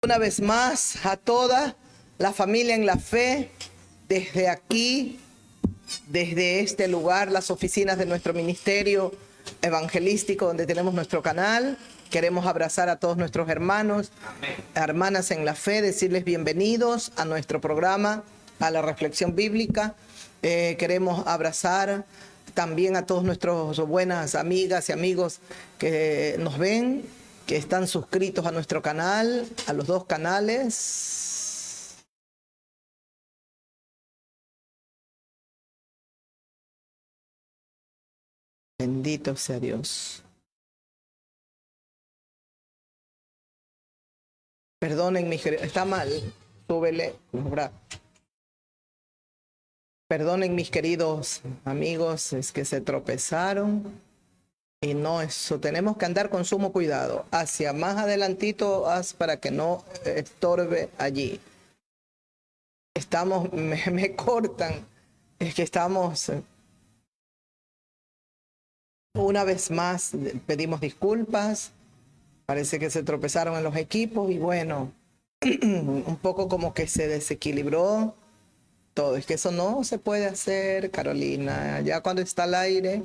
Una vez más a toda la familia en la fe, desde aquí, desde este lugar, las oficinas de nuestro ministerio evangelístico donde tenemos nuestro canal. Queremos abrazar a todos nuestros hermanos, hermanas en la fe, decirles bienvenidos a nuestro programa, a la reflexión bíblica. Queremos abrazar también a todos nuestros buenas amigas y amigos que nos ven, que están suscritos a nuestro canal, a los dos canales. Bendito sea Dios. Perdonen mis queridos, está mal, súbele. Perdonen mis queridos amigos, es que se tropezaron. Y no, eso tenemos que andar con sumo cuidado. Hacia más adelantito, haz para que no estorbe allí. Estamos, me cortan. Es que estamos, una vez más, pedimos disculpas. Parece que se tropezaron en los equipos y bueno, un poco como que se desequilibró todo. Es que eso no se puede hacer, Carolina. Ya cuando está al aire,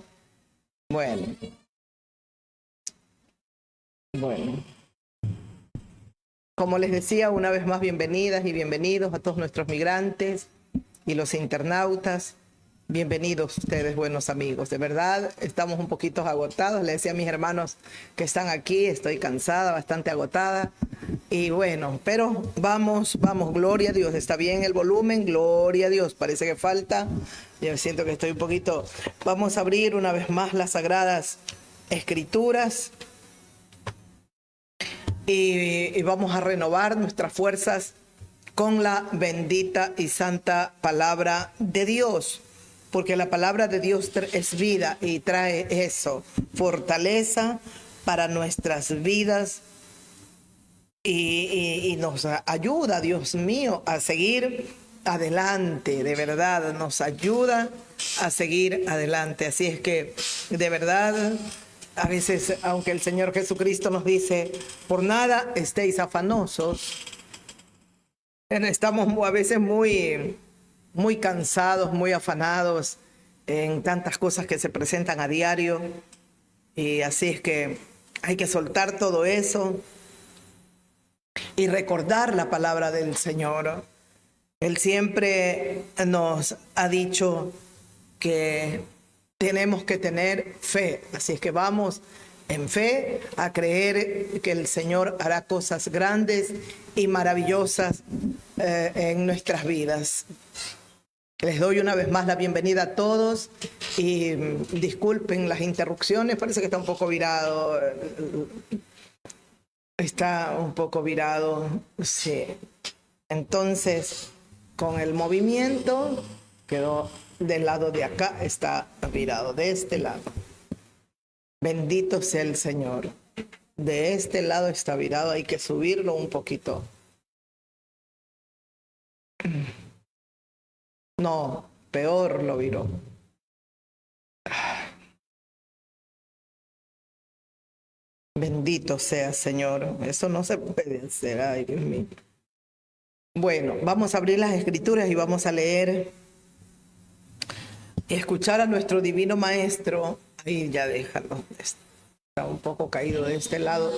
bueno. Como les decía, una vez más, bienvenidas y bienvenidos a todos nuestros migrantes y los internautas. Bienvenidos ustedes, buenos amigos. De verdad, estamos un poquito agotados. Le decía a mis hermanos que están aquí, estoy cansada, bastante agotada. Y bueno, pero vamos, gloria a Dios. Está bien el volumen, gloria a Dios. Parece que falta. Yo siento que estoy un poquito. Vamos a abrir una vez más las Sagradas Escrituras. Y vamos a renovar nuestras fuerzas con la bendita y santa palabra de Dios, porque la palabra de Dios es vida y trae eso, fortaleza para nuestras vidas y nos ayuda, Dios mío, a seguir adelante, de verdad, nos ayuda a seguir adelante. Así es que, de verdad, a veces, aunque el Señor Jesucristo nos dice, por nada estéis afanosos, estamos a veces muy cansados, muy afanados en tantas cosas que se presentan a diario. Y así es que hay que soltar todo eso y recordar la palabra del Señor. Él siempre nos ha dicho que tenemos que tener fe, así es que vamos en fe a creer que el Señor hará cosas grandes y maravillosas en nuestras vidas. Les doy una vez más la bienvenida a todos y disculpen las interrupciones, parece que está un poco virado. Está un poco virado, sí. Entonces, con el movimiento quedó del lado de acá, está virado de este lado. Bendito sea el Señor. De este lado está virado, hay que subirlo un poquito. No, peor lo viró. Bendito sea, Señor. Eso no se puede hacer. Ay, Dios mío. Bueno, vamos a abrir las Escrituras y vamos a leer y escuchar a nuestro divino Maestro. Ahí ya déjalo. Está un poco caído de este lado.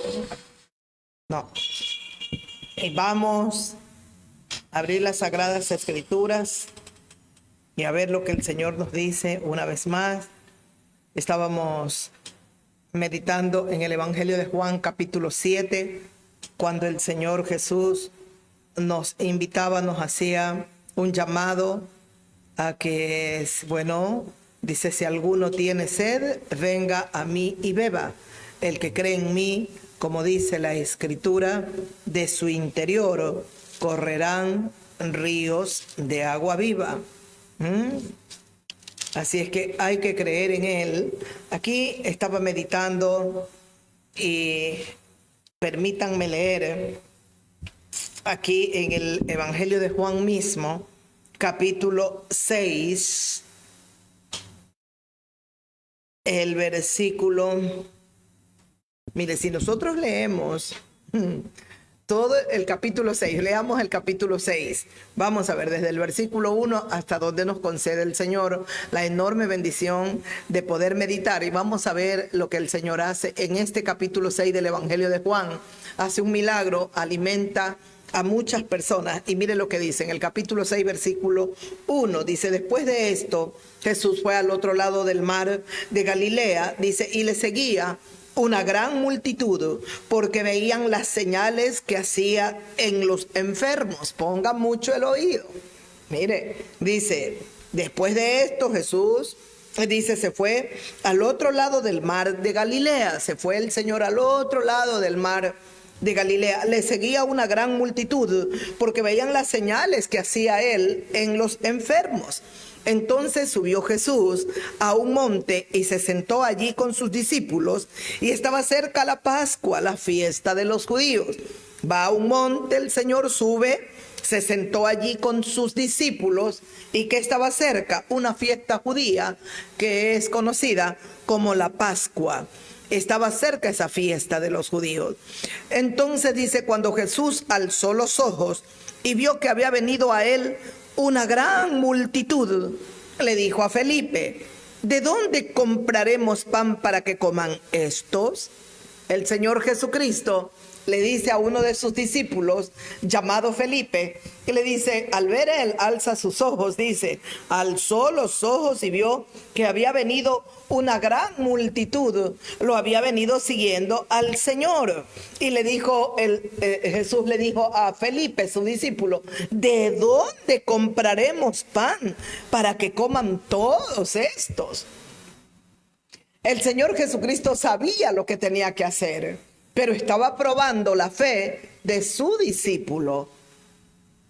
No. Y vamos a abrir las Sagradas Escrituras y a ver lo que el Señor nos dice una vez más. Estábamos meditando en el Evangelio de Juan, capítulo 7, cuando el Señor Jesús nos invitaba, nos hacía un llamado a que, bueno, dice, si alguno tiene sed, venga a mí y beba. El que cree en mí, como dice la Escritura, de su interior correrán ríos de agua viva. Así es que hay que creer en Él. Aquí estaba meditando y permítanme leer aquí en el Evangelio de Juan mismo, capítulo 6, el versículo. Mire, si nosotros leemos todo el capítulo 6. Leamos el capítulo 6. Vamos a ver desde el versículo 1 hasta donde nos concede el Señor la enorme bendición de poder meditar. Y vamos a ver lo que el Señor hace en este capítulo 6 del Evangelio de Juan. Hace un milagro, alimenta a muchas personas. Y mire lo que dice en el capítulo 6, versículo 1. Dice, después de esto, Jesús fue al otro lado del mar de Galilea, dice, y le seguía una gran multitud, porque veían las señales que hacía en los enfermos. Ponga mucho el oído. Mire, dice, después de esto Jesús, dice, se fue al otro lado del mar de Galilea. Se fue el Señor al otro lado del mar de Galilea. Le seguía una gran multitud, porque veían las señales que hacía él en los enfermos. Entonces subió Jesús a un monte y se sentó allí con sus discípulos, y estaba cerca la Pascua, la fiesta de los judíos. Va a un monte, el Señor sube, se sentó allí con sus discípulos, y que estaba cerca una fiesta judía que es conocida como la Pascua. Estaba cerca esa fiesta de los judíos. Entonces dice, cuando Jesús alzó los ojos y vio que había venido a él una gran multitud, le dijo a Felipe, ¿de dónde compraremos pan para que coman estos? El Señor Jesucristo le dice a uno de sus discípulos, llamado Felipe, que le dice, al ver él, alza sus ojos, dice, alzó los ojos y vio que había venido una gran multitud, lo había venido siguiendo al Señor. Y le dijo, Jesús le dijo a Felipe, su discípulo, ¿de dónde compraremos pan para que coman todos estos? El Señor Jesucristo sabía lo que tenía que hacer, pero estaba probando la fe de su discípulo.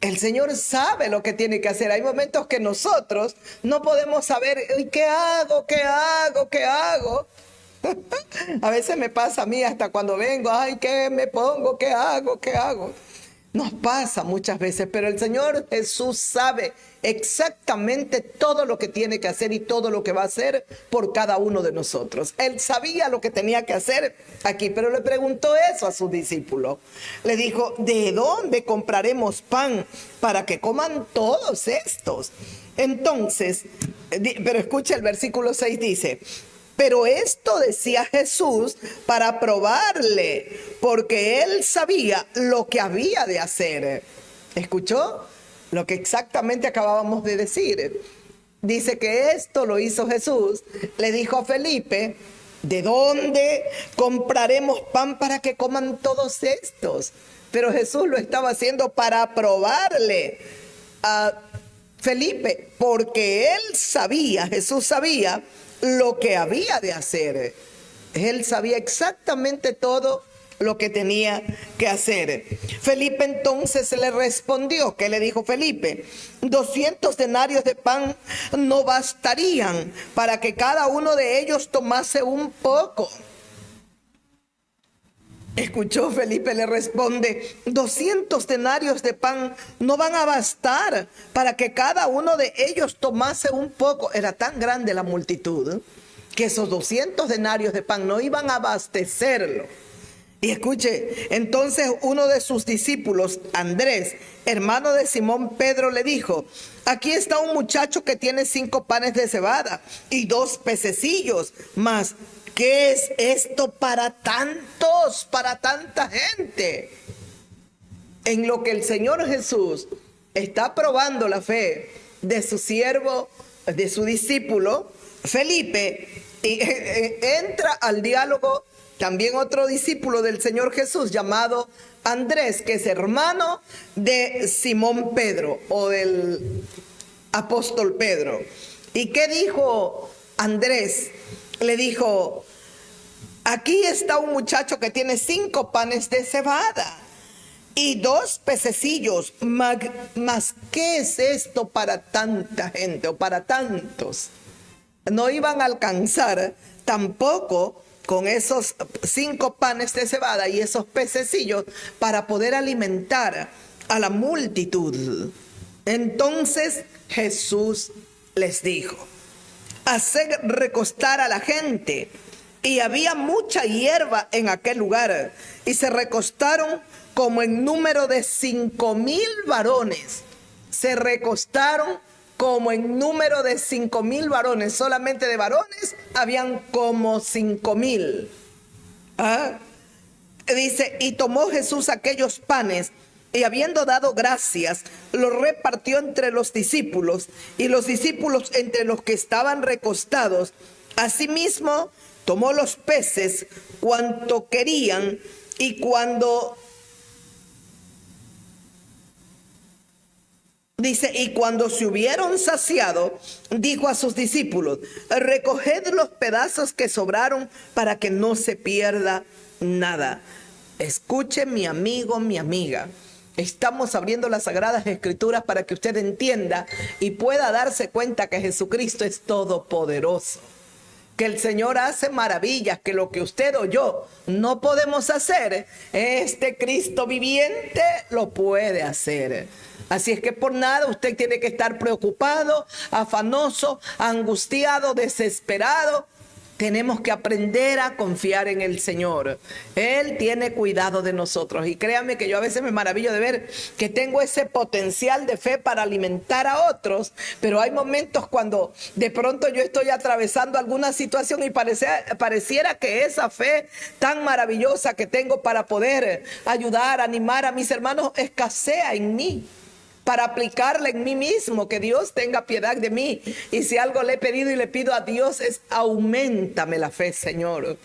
El Señor sabe lo que tiene que hacer. Hay momentos que nosotros no podemos saber, ¿qué hago? ¿Qué hago? ¿Qué hago? A veces me pasa a mí hasta cuando vengo, ay, ¿qué me pongo? ¿Qué hago? ¿Qué hago? Nos pasa muchas veces, pero el Señor Jesús sabe exactamente todo lo que tiene que hacer y todo lo que va a hacer por cada uno de nosotros. Él sabía lo que tenía que hacer aquí, pero le preguntó eso a sus discípulos. Le dijo, ¿de dónde compraremos pan para que coman todos estos? Entonces, pero escucha el versículo 6, dice, pero esto decía Jesús para probarle, porque él sabía lo que había de hacer. ¿Escuchó? Lo que exactamente acabábamos de decir. Dice que esto lo hizo Jesús. Le dijo a Felipe, ¿de dónde compraremos pan para que coman todos estos? Pero Jesús lo estaba haciendo para probarle a Felipe, porque él sabía, Jesús sabía lo que había de hacer. Él sabía exactamente todo lo que tenía que hacer. Felipe entonces le respondió. ¿Qué le dijo Felipe? 200 denarios de pan no bastarían para que cada uno de ellos tomase un poco. ¿Escuchó? Felipe le responde, 200 denarios de pan no van a bastar para que cada uno de ellos tomase un poco. Era tan grande la multitud que esos 200 denarios de pan no iban a abastecerlo. Y escuche, entonces uno de sus discípulos, Andrés, hermano de Simón Pedro, le dijo, aquí está un muchacho que tiene 5 panes de cebada y 2 pececillos, mas ¿qué es esto para tantos, para tanta gente? En lo que el Señor Jesús está probando la fe de su siervo, de su discípulo, Felipe, y entra al diálogo también otro discípulo del Señor Jesús llamado Andrés, que es hermano de Simón Pedro o del apóstol Pedro. ¿Y qué dijo Andrés? Le dijo, aquí está un muchacho que tiene 5 panes de cebada y 2 pececillos, mas ¿qué es esto para tanta gente o para tantos? No iban a alcanzar tampoco con esos 5 panes de cebada y esos pececillos para poder alimentar a la multitud. Entonces Jesús les dijo, haced recostar a la gente. Y había mucha hierba en aquel lugar, y se recostaron como en número de 5,000 varones. Se recostaron como en número de 5,000 varones. Solamente de varones habían como 5,000. Dice, y tomó Jesús aquellos panes, y habiendo dado gracias, los repartió entre los discípulos, y los discípulos entre los que estaban recostados. Asimismo, tomó los peces, cuanto querían, y cuando se hubieron saciado, dijo a sus discípulos, recoged los pedazos que sobraron para que no se pierda nada. Escuche, mi amigo, mi amiga. Estamos abriendo las Sagradas Escrituras para que usted entienda y pueda darse cuenta que Jesucristo es todopoderoso, que el Señor hace maravillas, que lo que usted o yo no podemos hacer, este Cristo viviente lo puede hacer. Así es que por nada usted tiene que estar preocupado, afanoso, angustiado, desesperado. Tenemos que aprender a confiar en el Señor. Él tiene cuidado de nosotros. Y créanme que yo a veces me maravillo de ver que tengo ese potencial de fe para alimentar a otros. Pero hay momentos cuando de pronto yo estoy atravesando alguna situación y pareciera que esa fe tan maravillosa que tengo para poder ayudar, animar a mis hermanos, escasea en mí, para aplicarla en mí mismo, que Dios tenga piedad de mí. Y si algo le he pedido y le pido a Dios es, auméntame la fe, Señor.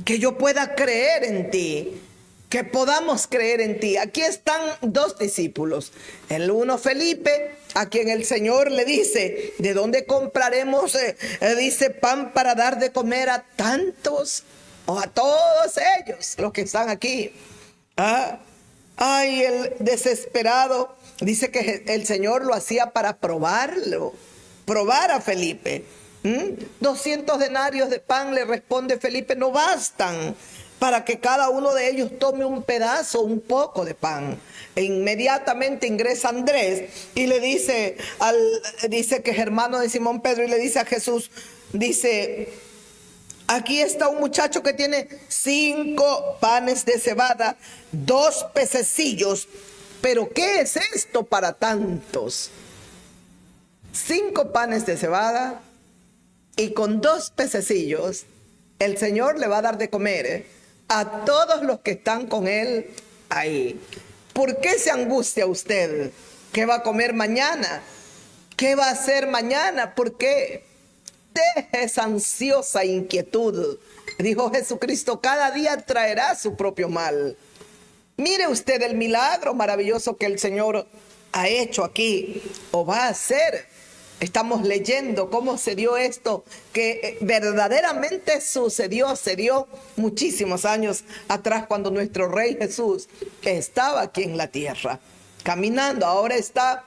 Que yo pueda creer en ti, que podamos creer en ti. Aquí están dos discípulos. El uno, Felipe, a quien el Señor le dice, ¿de dónde compraremos, dice, pan para dar de comer a tantos o a todos ellos, los que están aquí? Ay, el desesperado, dice que el Señor lo hacía para probar a Felipe. 200 denarios de pan, le responde Felipe, no bastan para que cada uno de ellos tome un pedazo, un poco de pan. E inmediatamente ingresa Andrés y le dice, dice que es hermano de Simón Pedro, y le dice a Jesús, dice, aquí está un muchacho que tiene 5 panes de cebada, 2 pececillos. Pero ¿qué es esto para tantos? 5 panes de cebada y con 2 pececillos, el Señor le va a dar de comer a todos los que están con él ahí. ¿Por qué se angustia usted? ¿Qué va a comer mañana? ¿Qué va a hacer mañana? ¿Por qué? Deje esa ansiosa inquietud. Dijo Jesucristo, cada día traerá su propio mal. Mire usted el milagro maravilloso que el Señor ha hecho aquí o va a hacer. Estamos leyendo cómo se dio esto, que verdaderamente se dio muchísimos años atrás, cuando nuestro Rey Jesús estaba aquí en la tierra, caminando. Ahora está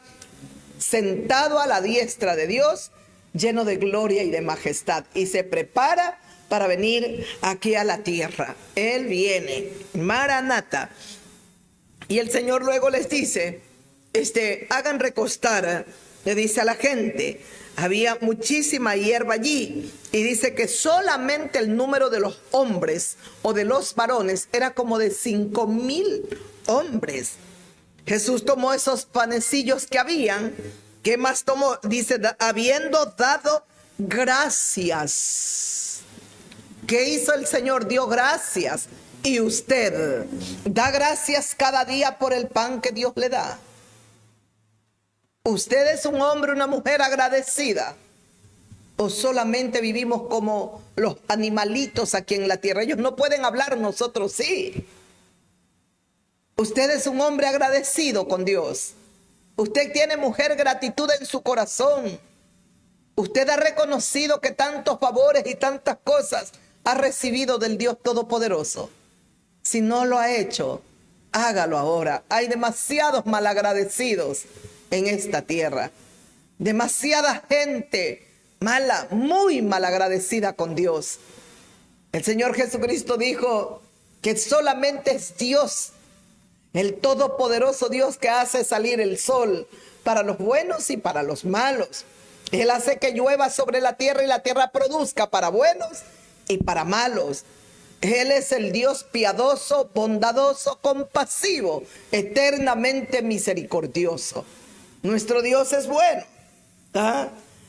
sentado a la diestra de Dios, lleno de gloria y de majestad, y se prepara para venir aquí a la tierra. Él viene, Maranata. Y el Señor luego les dice, hagan recostar, le dice a la gente. Había muchísima hierba allí, y dice que solamente el número de los hombres o de los varones era como de 5,000 hombres. Jesús tomó esos panecillos que habían. ¿Qué más tomó? Dice, habiendo dado gracias. ¿Qué hizo el Señor? Dio gracias. ¿Y usted da gracias cada día por el pan que Dios le da? ¿Usted es un hombre, una mujer agradecida? ¿O solamente vivimos como los animalitos aquí en la tierra? Ellos no pueden hablar, nosotros sí. Usted es un hombre agradecido con Dios. Usted tiene, mujer, gratitud en su corazón. Usted ha reconocido que tantos favores y tantas cosas ha recibido del Dios Todopoderoso. Si no lo ha hecho, hágalo ahora. Hay demasiados malagradecidos en esta tierra. Demasiada gente mala, muy malagradecida con Dios. El Señor Jesucristo dijo que solamente es Dios, el todopoderoso Dios, que hace salir el sol para los buenos y para los malos. Él hace que llueva sobre la tierra y la tierra produzca para buenos y para malos. Él es el Dios piadoso, bondadoso, compasivo, eternamente misericordioso. Nuestro Dios es bueno. ¿Ah?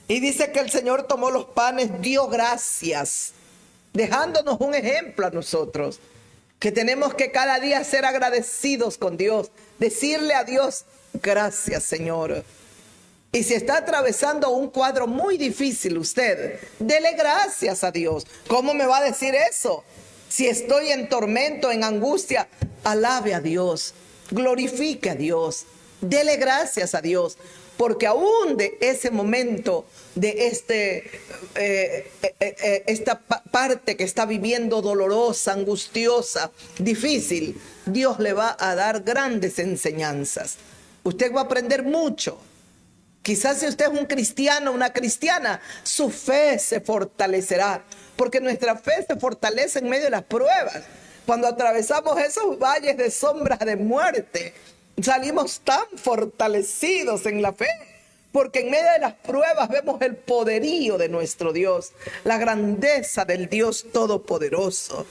Y dice que el Señor tomó los panes, dio gracias, dejándonos un ejemplo a nosotros, que tenemos que cada día ser agradecidos con Dios, decirle a Dios, gracias Señor. Y si está atravesando un cuadro muy difícil usted, dele gracias a Dios. ¿Cómo me va a decir eso? Si estoy en tormento, en angustia, alabe a Dios, glorifique a Dios, dele gracias a Dios. Porque aún de ese momento, de esta parte que está viviendo dolorosa, angustiosa, difícil, Dios le va a dar grandes enseñanzas. Usted va a aprender mucho. Quizás si usted es un cristiano, una cristiana, su fe se fortalecerá. Porque nuestra fe se fortalece en medio de las pruebas. Cuando atravesamos esos valles de sombras de muerte, salimos tan fortalecidos en la fe, porque en medio de las pruebas vemos el poderío de nuestro Dios, la grandeza del Dios Todopoderoso.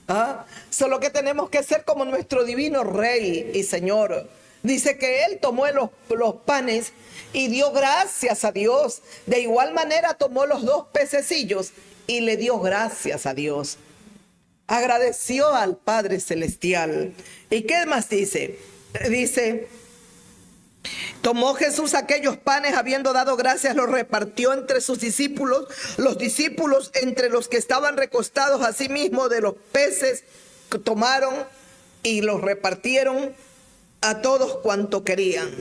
¿Ah? Solo que tenemos que ser como nuestro divino Rey y Señor. Dice que Él tomó los panes y dio gracias a Dios. De igual manera tomó los 2 pececillos y le dio gracias a Dios. Agradeció al Padre Celestial. ¿Y qué más dice? Dice, tomó Jesús aquellos panes, habiendo dado gracias, los repartió entre sus discípulos. Los discípulos, entre los que estaban recostados, asimismo de los peces, tomaron y los repartieron a todos cuanto querían.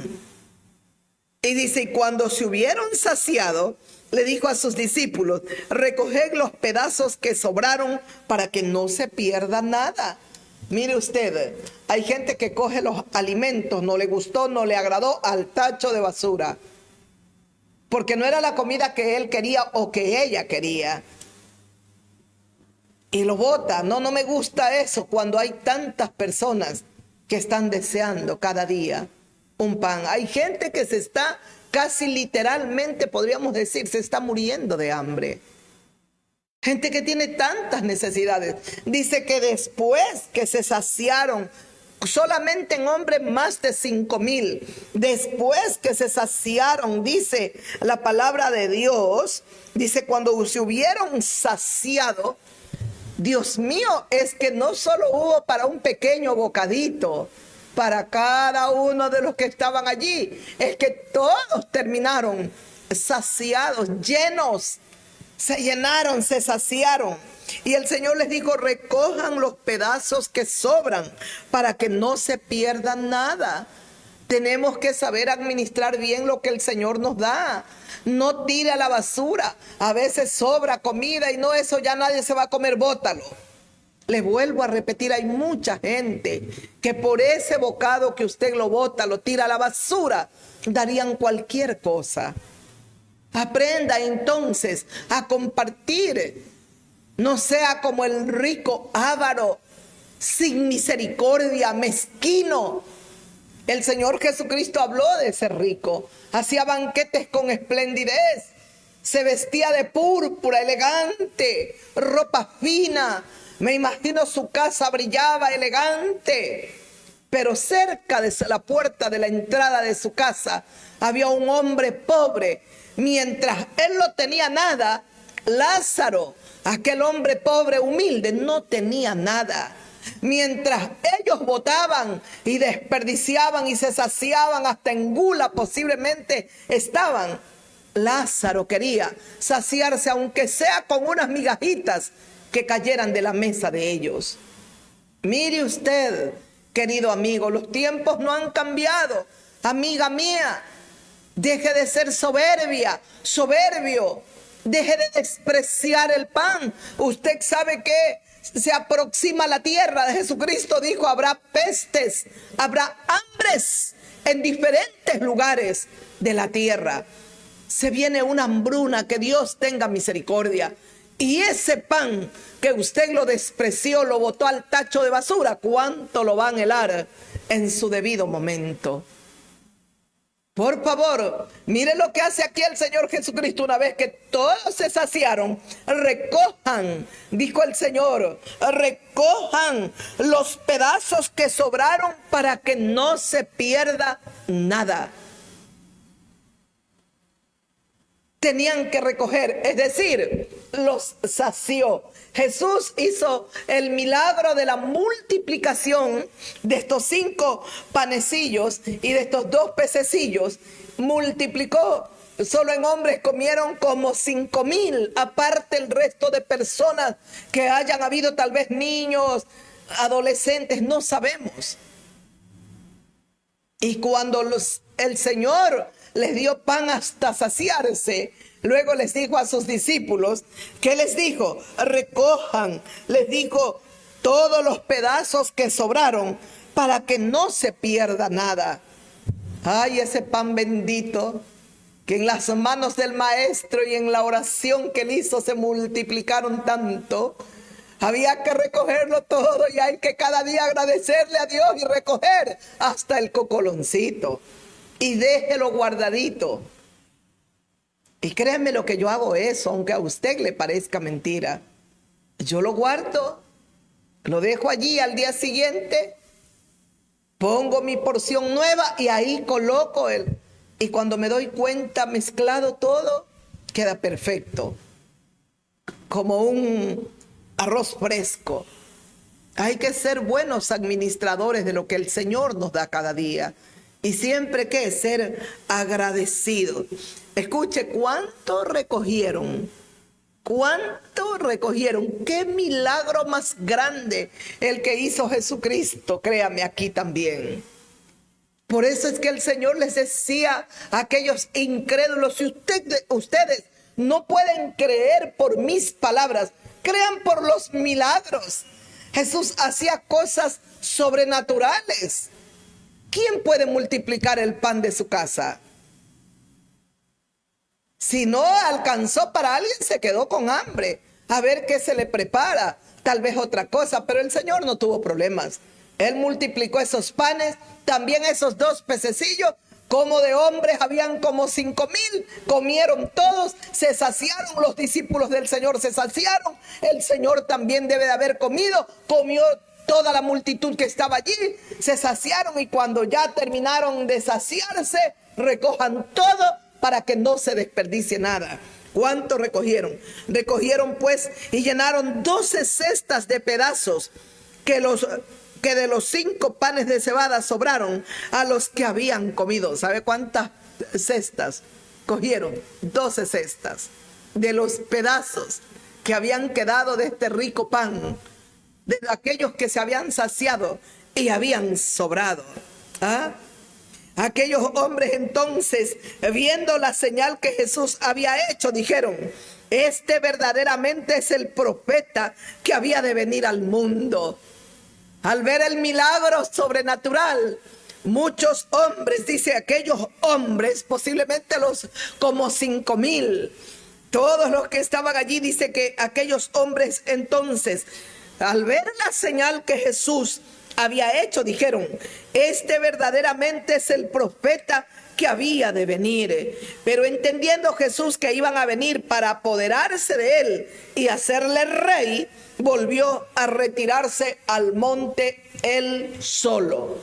Y dice, y cuando se hubieron saciado, le dijo a sus discípulos, recoged los pedazos que sobraron para que no se pierda nada. Mire usted, hay gente que coge los alimentos, no le gustó, no le agradó, al tacho de basura. Porque no era la comida que él quería o que ella quería. Y lo bota. No me gusta eso cuando hay tantas personas que están deseando cada día un pan. Hay gente que se está casi literalmente, podríamos decir, se está muriendo de hambre. Gente que tiene tantas necesidades. Dice que después que se saciaron, solamente en hombres más de 5,000. Después que se saciaron, dice la palabra de Dios, dice cuando se hubieron saciado, Dios mío, es que no solo hubo para un pequeño bocadito, para cada uno de los que estaban allí, es que todos terminaron saciados, llenos, se llenaron, se saciaron. Y el Señor les dijo, recojan los pedazos que sobran para que no se pierda nada. Tenemos que saber administrar bien lo que el Señor nos da. No tire a la basura. A veces sobra comida y no, eso ya nadie se va a comer, bótalo. Le vuelvo a repetir, hay mucha gente que por ese bocado que usted lo bota, lo tira a la basura, darían cualquier cosa. Aprenda entonces a compartir. No sea como el rico avaro, sin misericordia, mezquino. El Señor Jesucristo habló de ese rico. Hacía banquetes con esplendidez. Se vestía de púrpura, elegante, ropa fina. Me imagino su casa brillaba elegante. Pero cerca de la puerta de la entrada de su casa había un hombre pobre. Mientras él no tenía nada, Lázaro, aquel hombre pobre, humilde, no tenía nada. Mientras ellos botaban y desperdiciaban y se saciaban, hasta en gula posiblemente estaban, Lázaro quería saciarse, aunque sea con unas migajitas que cayeran de la mesa de ellos. Mire usted, querido amigo, los tiempos no han cambiado. Amiga mía, deje de ser soberbia, soberbio. Deje de despreciar el pan. Usted sabe que se aproxima la tierra de Jesucristo. Dijo, habrá pestes, habrá hambres en diferentes lugares de la tierra. Se viene una hambruna, que Dios tenga misericordia. Y ese pan que usted lo despreció, lo botó al tacho de basura, ¿cuánto lo va a anhelar en su debido momento? Por favor, mire lo que hace aquí el Señor Jesucristo. Una vez que todos se saciaron, recojan, dijo el Señor, recojan los pedazos que sobraron para que no se pierda nada. Tenían que recoger, es decir, los sació. Jesús hizo el milagro de la multiplicación de estos 5 panecillos y de estos 2 pececillos. Multiplicó. Solo en hombres comieron como 5,000, aparte el resto de personas que hayan habido, tal vez niños, adolescentes, no sabemos. Y cuando el Señor les dio pan hasta saciarse, luego les dijo a sus discípulos, ¿qué les dijo? Recojan, les dijo, todos los pedazos que sobraron para que no se pierda nada. Ay, ese pan bendito que en las manos del maestro y en la oración que él hizo se multiplicaron tanto. Había que recogerlo todo y hay que cada día agradecerle a Dios y recoger hasta el cocoloncito. Y déjelo guardadito. Y créanme lo que yo hago eso, aunque a usted le parezca mentira. Yo lo guardo, lo dejo allí al día siguiente, pongo mi porción nueva y ahí coloco el. Y cuando me doy cuenta, mezclado todo, queda perfecto. Como un arroz fresco. Hay que ser buenos administradores de lo que el Señor nos da cada día. Y siempre que ser agradecidos. Escuche, ¿cuánto recogieron? ¿Cuánto recogieron? ¡Qué milagro más grande el que hizo Jesucristo! Créame, aquí también. Por eso es que el Señor les decía a aquellos incrédulos, si ustedes no pueden creer por mis palabras, crean por los milagros. Jesús hacía cosas sobrenaturales. ¿Quién puede multiplicar el pan de su casa? Si no alcanzó para alguien, se quedó con hambre. A ver qué se le prepara. Tal vez otra cosa, pero el Señor no tuvo problemas. Él multiplicó esos panes, también esos 2 pececillos. Como de hombres habían como 5,000, comieron todos, se saciaron, los discípulos del Señor se saciaron. El Señor también debe de haber comido, comió toda la multitud que estaba allí, se saciaron y cuando ya terminaron de saciarse, recojan todo para que no se desperdicie nada. ¿Cuánto recogieron? Recogieron pues y llenaron 12 cestas de pedazos que de los 5 panes de cebada sobraron a los que habían comido. ¿Sabe cuántas cestas cogieron? 12 cestas de los pedazos que habían quedado de este rico pan, de aquellos que se habían saciado y habían sobrado. ¿Ah? Aquellos hombres entonces, viendo la señal que Jesús había hecho, dijeron, este verdaderamente es el profeta que había de venir al mundo. Al ver el milagro sobrenatural, muchos hombres, dice aquellos hombres, posiblemente los como 5,000, todos los que estaban allí, dice que aquellos hombres entonces, al ver la señal que Jesús había hecho, dijeron, este verdaderamente es el profeta que había de venir. Pero entendiendo Jesús que iban a venir para apoderarse de él y hacerle rey, volvió a retirarse al monte él solo.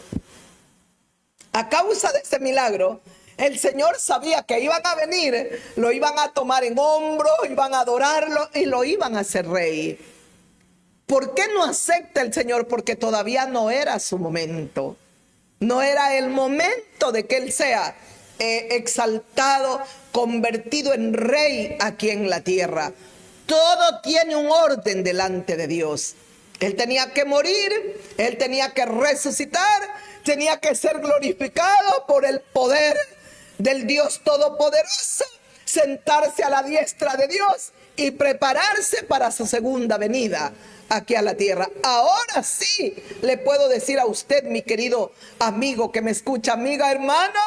A causa de ese milagro, el Señor sabía que iban a venir, lo iban a tomar en hombros, iban a adorarlo y lo iban a hacer rey. ¿Por qué no acepta el Señor? Porque todavía no era su momento. No era el momento de que Él sea exaltado, convertido en rey aquí en la tierra. Todo tiene un orden delante de Dios. Él tenía que morir, Él tenía que resucitar, tenía que ser glorificado por el poder del Dios Todopoderoso, sentarse a la diestra de Dios y prepararse para su segunda venida aquí a la tierra. Ahora sí le puedo decir a usted, mi querido amigo que me escucha, amiga, hermana,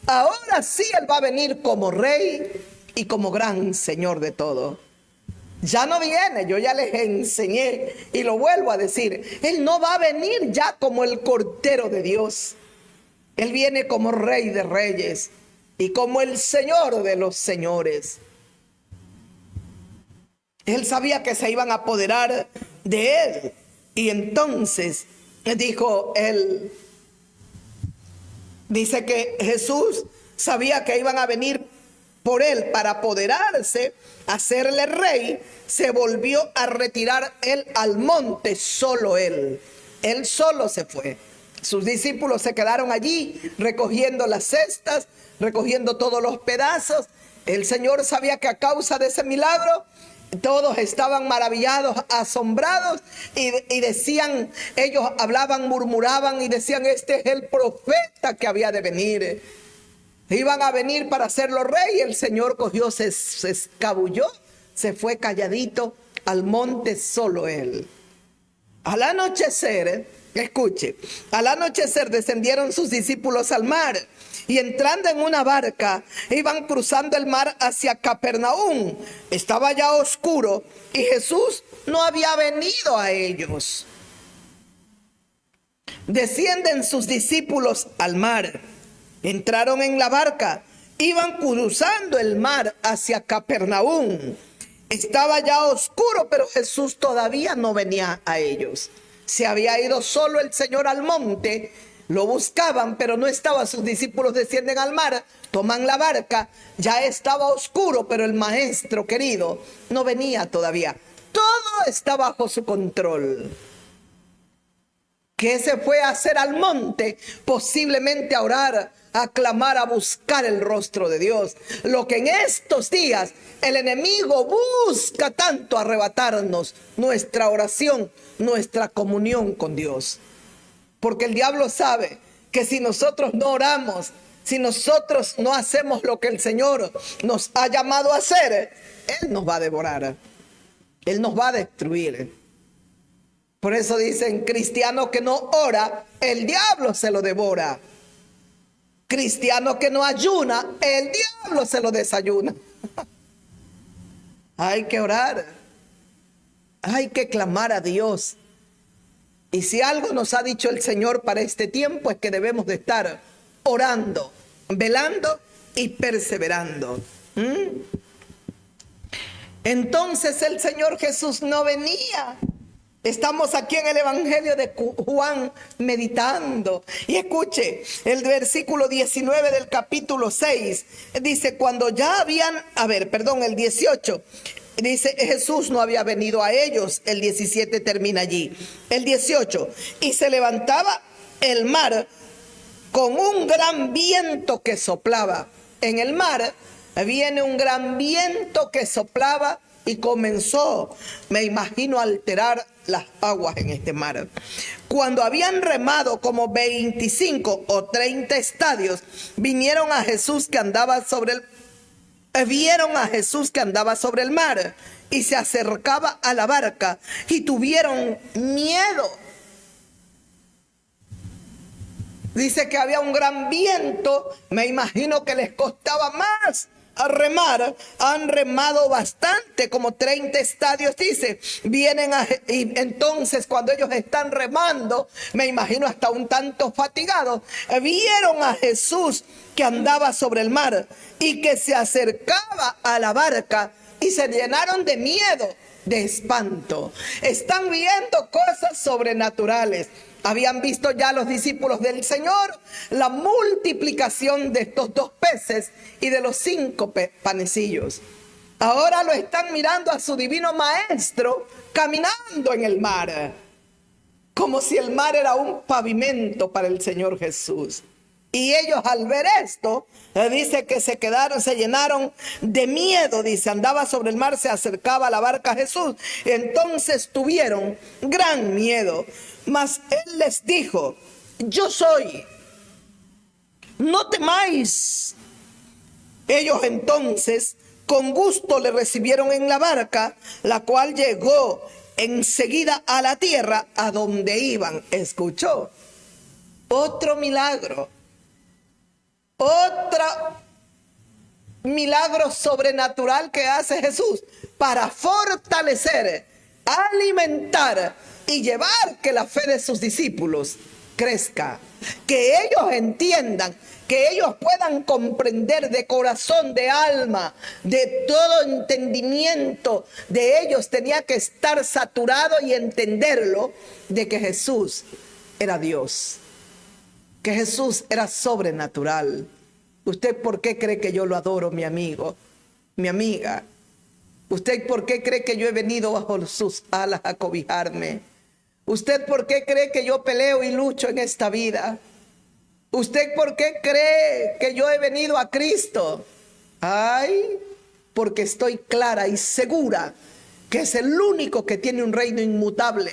ahora sí Él va a venir como rey y como gran Señor de todo. Ya no viene, yo ya les enseñé y lo vuelvo a decir, Él no va a venir ya como el Cordero de Dios. Él viene como Rey de Reyes y como el Señor de los señores. Él sabía que se iban a apoderar de él. Y entonces dijo él, dice que Jesús sabía que iban a venir por él para apoderarse, hacerle rey. Se volvió a retirar él al monte, solo él. Él solo se fue. Sus discípulos se quedaron allí recogiendo las cestas, recogiendo todos los pedazos. El Señor sabía que a causa de ese milagro todos estaban maravillados, asombrados, y decían, ellos hablaban, murmuraban y decían, este es el profeta que había de venir. Iban a venir para hacerlo rey. El Señor cogió, se escabulló, se fue calladito al monte, solo él. Al anochecer, escuche, al anochecer descendieron sus discípulos al mar y entrando en una barca iban cruzando el mar hacia Capernaum. Estaba ya oscuro y Jesús no había venido a ellos. Descienden sus discípulos al mar, entraron en la barca, iban cruzando el mar hacia Capernaum. Estaba ya oscuro, pero Jesús todavía no venía a ellos. Se había ido solo el Señor al monte, lo buscaban, pero no estaba. Sus discípulos descienden al mar, toman la barca, ya estaba oscuro, pero el maestro querido no venía todavía. Todo está bajo su control. ¿Qué se fue a hacer al monte? Posiblemente a orar, a clamar, a buscar el rostro de Dios. Lo que en estos días el enemigo busca tanto, arrebatarnos nuestra oración, nuestra comunión con Dios. Porque el diablo sabe que si nosotros no oramos, si nosotros no hacemos lo que el Señor nos ha llamado a hacer, Él nos va a devorar. Él nos va a destruir. Por eso dicen, cristiano que no ora, el diablo se lo devora. Cristiano que no ayuna, el diablo se lo desayuna. Hay que orar. Hay que clamar a Dios. Y si algo nos ha dicho el Señor para este tiempo es que debemos de estar orando, velando y perseverando. Entonces el Señor Jesús no venía. Estamos aquí en el Evangelio de Juan meditando. Y escuche, el versículo 19 del capítulo 6 dice, cuando ya habían, el 18, dice, Jesús no había venido a ellos. El 17 termina allí. El 18, y se levantaba el mar con un gran viento que soplaba. En el mar viene un gran viento que soplaba y comenzó, me imagino, a alterar las aguas en este mar. Cuando habían remado como 25 o 30 estadios, vieron a Jesús que andaba sobre el mar y se acercaba a la barca y tuvieron miedo. Dice que había un gran viento, me imagino que les costaba más a remar. Han remado bastante, como 30 estadios, dice. Y entonces cuando ellos están remando, me imagino hasta un tanto fatigados, vieron a Jesús que andaba sobre el mar y que se acercaba a la barca y se llenaron de miedo, de espanto. Están viendo cosas sobrenaturales. Habían visto ya los discípulos del Señor la multiplicación de estos 2 peces y de los 5 panecillos. Ahora lo están mirando a su divino maestro caminando en el mar, como si el mar era un pavimento para el Señor Jesús. Y ellos al ver esto, dice que se llenaron de miedo. Dice, andaba sobre el mar, se acercaba a la barca a Jesús. Entonces tuvieron gran miedo. Mas él les dijo, yo soy, no temáis. Ellos entonces con gusto le recibieron en la barca, la cual llegó enseguida a la tierra a donde iban. Escuchó, otro milagro. Otro milagro sobrenatural que hace Jesús para fortalecer, alimentar y llevar que la fe de sus discípulos crezca, que ellos entiendan, que ellos puedan comprender de corazón, de alma, de todo entendimiento de ellos. Tenía que estar saturado y entenderlo de que Jesús era Dios, que Jesús era sobrenatural. ¿Usted por qué cree que yo lo adoro, mi amigo, mi amiga? ¿Usted por qué cree que yo he venido bajo sus alas a cobijarme? ¿Usted por qué cree que yo peleo y lucho en esta vida? ¿Usted por qué cree que yo he venido a Cristo? Ay, porque estoy clara y segura que es el único que tiene un reino inmutable.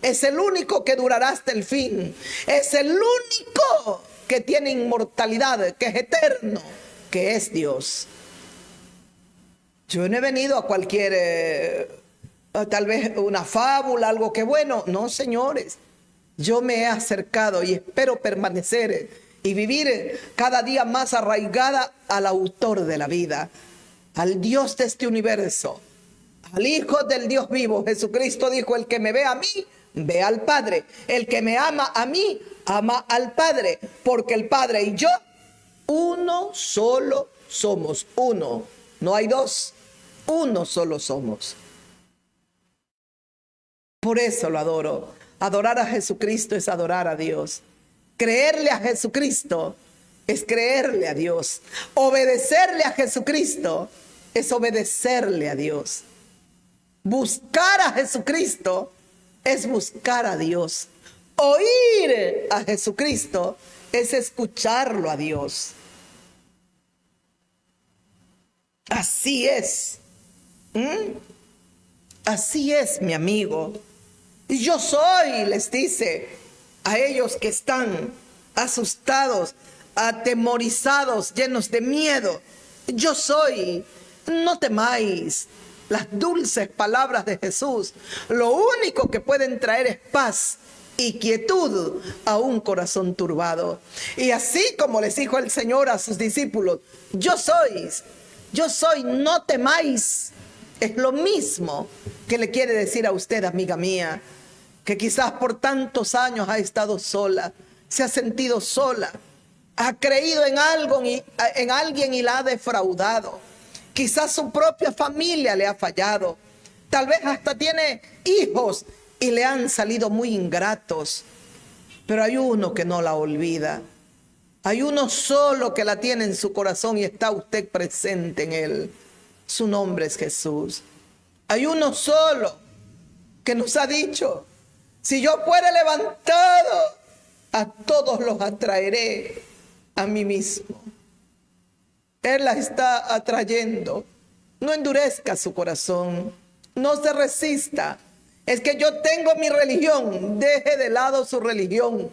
Es el único que durará hasta el fin. Es el único que tiene inmortalidad, que es eterno, que es Dios. Yo no he venido a cualquier, tal vez una fábula, algo que bueno. No, señores. Yo me he acercado y espero permanecer y vivir cada día más arraigada al autor de la vida, al Dios de este universo, al Hijo del Dios vivo. Jesucristo dijo: el que me ve a mí, ve al Padre. El que me ama a mí, ama al Padre. Porque el Padre y yo, uno solo somos. Uno, no hay dos. Uno solo somos. Por eso lo adoro. Adorar a Jesucristo es adorar a Dios. Creerle a Jesucristo es creerle a Dios. Obedecerle a Jesucristo es obedecerle a Dios. Buscar a Jesucristo es buscar a Dios. Oír a Jesucristo es escucharlo a Dios. Así es. Así es, mi amigo. Y yo soy, les dice a ellos que están asustados, atemorizados, llenos de miedo. Yo soy, no temáis. Las dulces palabras de Jesús, lo único que pueden traer es paz y quietud a un corazón turbado. Y así como les dijo el Señor a sus discípulos: yo soy, no temáis. Es lo mismo que le quiere decir a usted, amiga mía, que quizás por tantos años ha estado sola, se ha sentido sola, ha creído en alguien y la ha defraudado. Quizás su propia familia le ha fallado. Tal vez hasta tiene hijos y le han salido muy ingratos. Pero hay uno que no la olvida. Hay uno solo que la tiene en su corazón y está usted presente en él. Su nombre es Jesús. Hay uno solo que nos ha dicho: si yo fuere levantado, a todos los atraeré a mí mismo. Él la está atrayendo. No endurezca su corazón. No se resista. Es que yo tengo mi religión. Deje de lado su religión.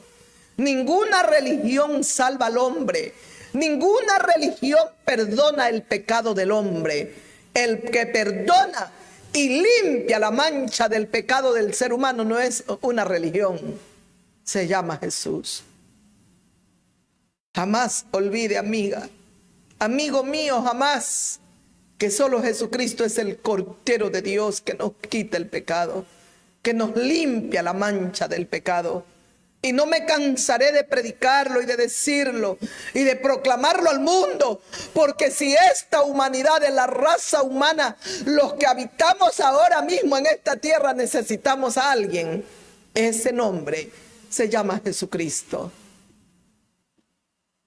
Ninguna religión salva al hombre. Ninguna religión perdona el pecado del hombre. El que perdona y limpia la mancha del pecado del ser humano no es una religión. Se llama Jesús. Jamás olvide, amiga, amigo mío, jamás, que solo Jesucristo es el Cordero de Dios que nos quita el pecado, que nos limpia la mancha del pecado. Y no me cansaré de predicarlo y de decirlo y de proclamarlo al mundo, porque si esta humanidad es la raza humana, los que habitamos ahora mismo en esta tierra necesitamos a alguien. Ese nombre se llama Jesucristo.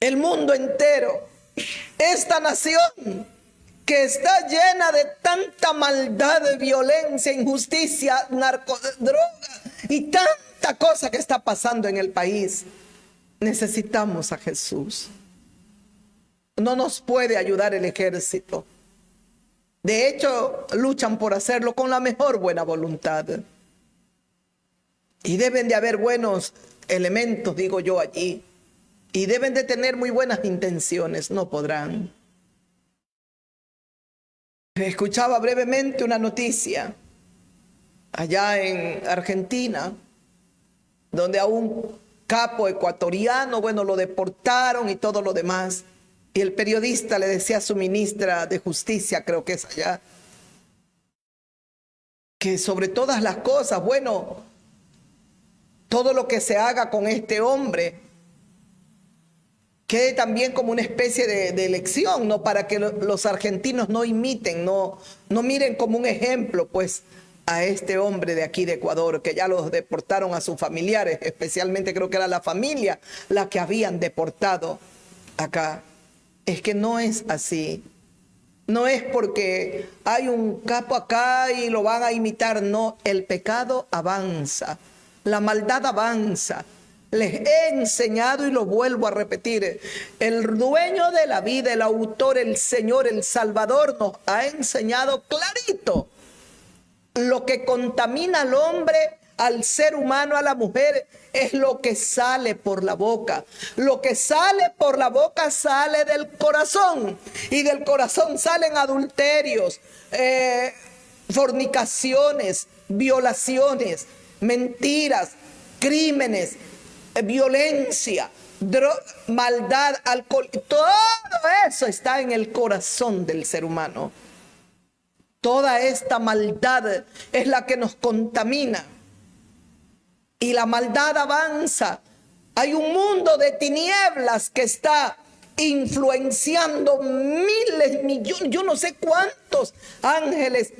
El mundo entero, esta nación que está llena de tanta maldad, violencia, injusticia, narcodroga y tanta cosa que está pasando en el país, necesitamos a Jesús. No nos puede ayudar el ejército. De hecho, luchan por hacerlo con la mejor buena voluntad. Y deben de haber buenos elementos, digo yo, allí. Y deben de tener muy buenas intenciones. No podrán. Escuchaba brevemente una noticia allá en Argentina, donde a un capo ecuatoriano, bueno, lo deportaron y todo lo demás. Y el periodista le decía a su ministra de Justicia, creo que es allá, que sobre todas las cosas, bueno, todo lo que se haga con este hombre quede también como una especie de lección, ¿no? Para que los argentinos no imiten, no miren como un ejemplo, pues, a este hombre de aquí de Ecuador, que ya los deportaron a sus familiares, especialmente creo que era la familia la que habían deportado acá. Es que no es así. No es porque hay un capo acá y lo van a imitar, no, el pecado avanza, la maldad avanza. Les he enseñado y lo vuelvo a repetir, el dueño de la vida, el autor, el Señor, el Salvador nos ha enseñado clarito lo que contamina al hombre, al ser humano, a la mujer, es lo que sale por la boca. Lo que sale por la boca sale del corazón, y del corazón salen adulterios, fornicaciones, violaciones, mentiras, crímenes, violencia, maldad, alcohol. Todo eso está en el corazón del ser humano. Toda esta maldad es la que nos contamina. Y la maldad avanza. Hay un mundo de tinieblas que está influenciando miles, millones, yo no sé cuántos ángeles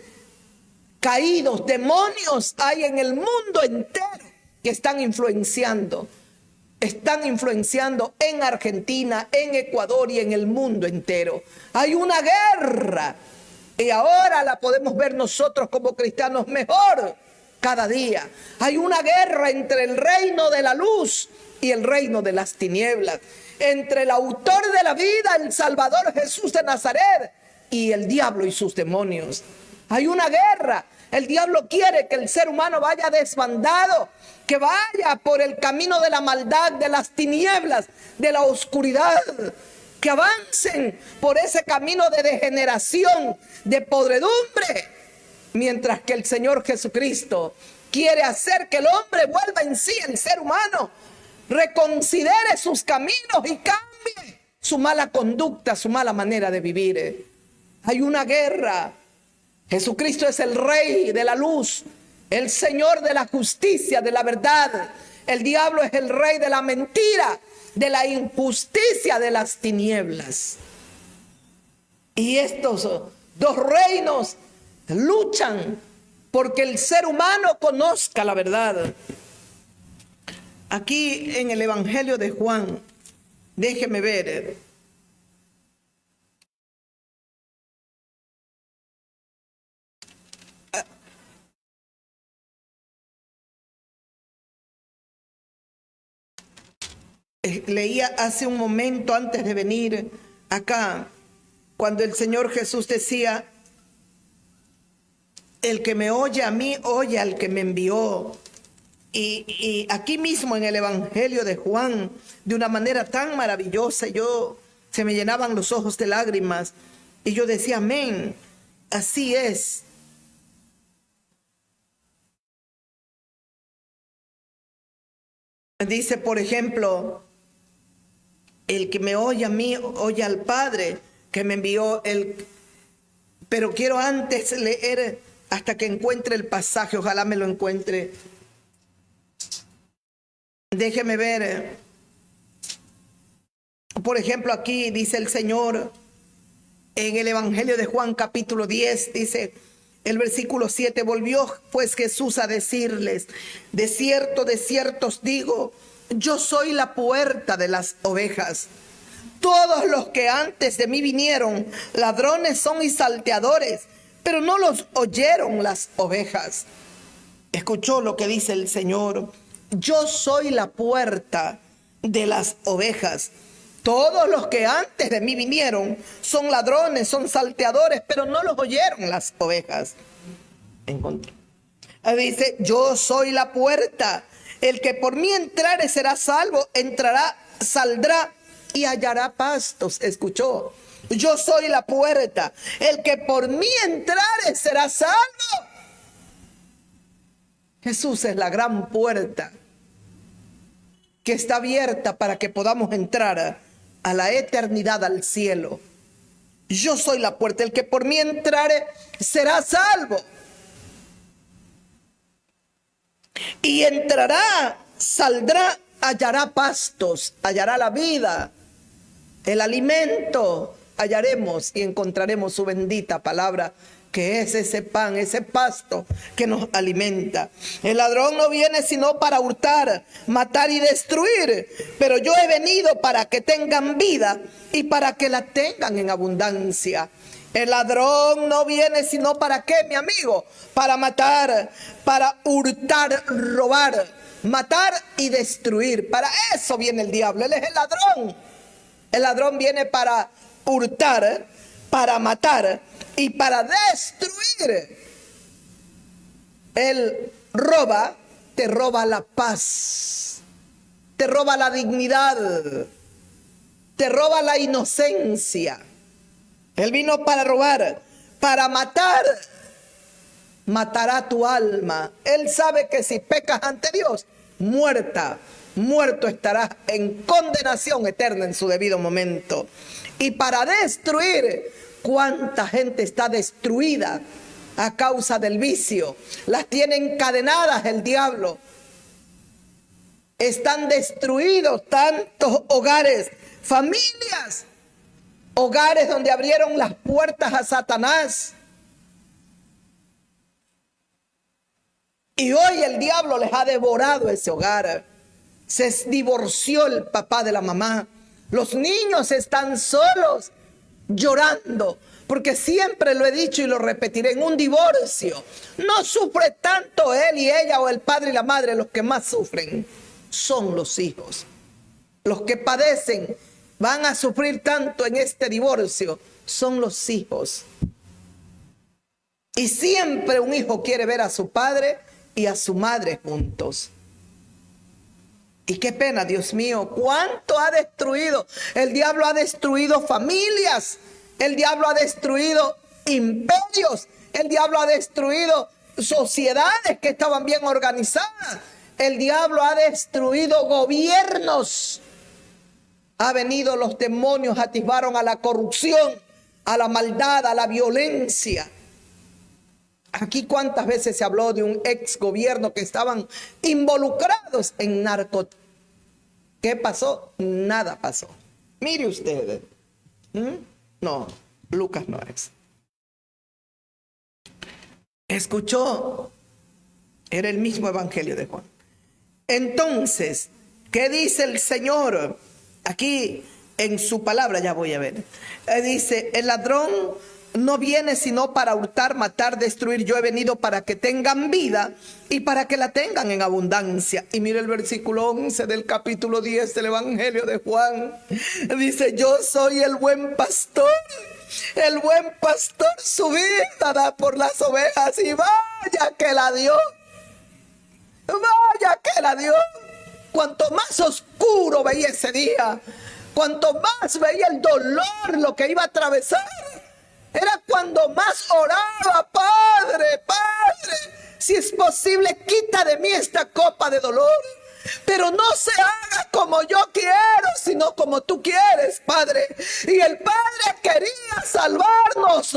caídos, demonios hay en el mundo entero que están influenciando. Están influenciando en Argentina, en Ecuador y en el mundo entero. Hay una guerra. Y ahora la podemos ver nosotros como cristianos mejor cada día. Hay una guerra entre el reino de la luz y el reino de las tinieblas. Entre el autor de la vida, el Salvador Jesús de Nazaret, y el diablo y sus demonios. Hay una guerra. El diablo quiere que el ser humano vaya desbandado, que vaya por el camino de la maldad, de las tinieblas, de la oscuridad. Que avancen por ese camino de degeneración, de podredumbre, mientras que el Señor Jesucristo quiere hacer que el hombre vuelva en sí, el ser humano, reconsidere sus caminos y cambie su mala conducta, su mala manera de vivir. Hay una guerra. Jesucristo es el Rey de la luz, el Señor de la justicia, de la verdad. El diablo es el rey de la mentira, de la injusticia, de las tinieblas. Y estos dos reinos luchan porque el ser humano conozca la verdad. Aquí en el Evangelio de Juan, déjeme ver. Leía hace un momento antes de venir acá, cuando el Señor Jesús decía, el que me oye a mí, oye al que me envió. Y aquí mismo en el Evangelio de Juan, de una manera tan maravillosa, se me llenaban los ojos de lágrimas, y yo decía, amén, así es. Dice, por ejemplo, el que me oye a mí, oye al Padre que me envió. Pero quiero antes leer hasta que encuentre el pasaje, ojalá me lo encuentre. Déjeme ver. Por ejemplo, aquí dice el Señor en el Evangelio de Juan capítulo 10, dice el versículo 7, volvió pues Jesús a decirles, de cierto os digo, yo soy la puerta de las ovejas. Todos los que antes de mí vinieron, ladrones son y salteadores, pero no los oyeron las ovejas. Escuchó lo que dice el Señor. Yo soy la puerta de las ovejas. Todos los que antes de mí vinieron son ladrones, son salteadores, pero no los oyeron las ovejas. Dice, yo soy la puerta. El que por mí entrare será salvo, entrará, saldrá y hallará pastos. Escuchó. Yo soy la puerta. El que por mí entrare será salvo. Jesús es la gran puerta que está abierta para que podamos entrar a la eternidad, al cielo. Yo soy la puerta. El que por mí entrare será salvo. Y entrará, saldrá, hallará pastos, hallará la vida, el alimento, hallaremos y encontraremos su bendita palabra, que es ese pan, ese pasto que nos alimenta. El ladrón no viene sino para hurtar, matar y destruir, pero yo he venido para que tengan vida y para que la tengan en abundancia. El ladrón no viene sino para qué, mi amigo, para matar, para hurtar, robar, matar y destruir. Para eso viene el diablo. Él es el ladrón. El ladrón viene para hurtar, para matar y para destruir. Él roba, te roba la paz, te roba la dignidad, te roba la inocencia. Él vino para robar, para matar, matará tu alma. Él sabe que si pecas ante Dios, muerto estarás en condenación eterna en su debido momento. Y para destruir, ¿cuánta gente está destruida a causa del vicio? Las tiene encadenadas el diablo. Están destruidos tantos hogares, familias, hogares donde abrieron las puertas a Satanás. Y hoy el diablo les ha devorado ese hogar. Se divorció el papá de la mamá. Los niños están solos, llorando, porque siempre lo he dicho y lo repetiré, en un divorcio no sufre tanto él y ella o el padre y la madre. Los que más sufren son los hijos. Los que padecen, van a sufrir tanto en este divorcio, son los hijos. Y siempre un hijo quiere ver a su padre y a su madre juntos. Y qué pena, Dios mío, cuánto ha destruido. El diablo ha destruido familias. El diablo ha destruido imperios. El diablo ha destruido sociedades que estaban bien organizadas. El diablo ha destruido gobiernos. Ha venido los demonios, atisbaron a la corrupción, a la maldad, a la violencia. Aquí cuántas veces se habló de un ex gobierno que estaban involucrados en narcotráfico. ¿Qué pasó? Nada pasó. Mire usted. No, Lucas no es. Escuchó, era el mismo evangelio de Juan. Entonces, ¿qué dice el Señor? Aquí en su palabra, ya voy a ver. Dice, el ladrón no viene sino para hurtar, matar, destruir. Yo he venido para que tengan vida y para que la tengan en abundancia. Y mire el versículo 11 del capítulo 10 del Evangelio de Juan. Dice, yo soy el buen pastor. El buen pastor su vida da por las ovejas y vaya que la dio. Vaya que la dio. Cuanto más oscuro veía ese día, cuanto más veía el dolor, lo que iba a atravesar, era cuando más oraba: Padre, Padre, si es posible, quita de mí esta copa de dolor, pero no se haga como yo quiero, sino como tú quieres, Padre. Y el Padre quería salvarnos,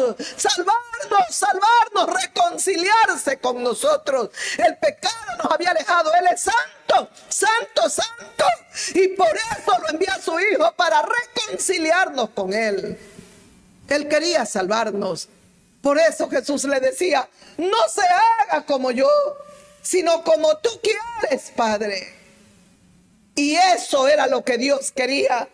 reconciliarse con nosotros. El pecado nos había alejado. Él es santo, santo, santo, y por eso lo envía a su Hijo, para reconciliarnos con Él. Él quería salvarnos. Por eso Jesús le decía: no se haga como yo, sino como tú quieres, Padre. Y eso era lo que Dios quería,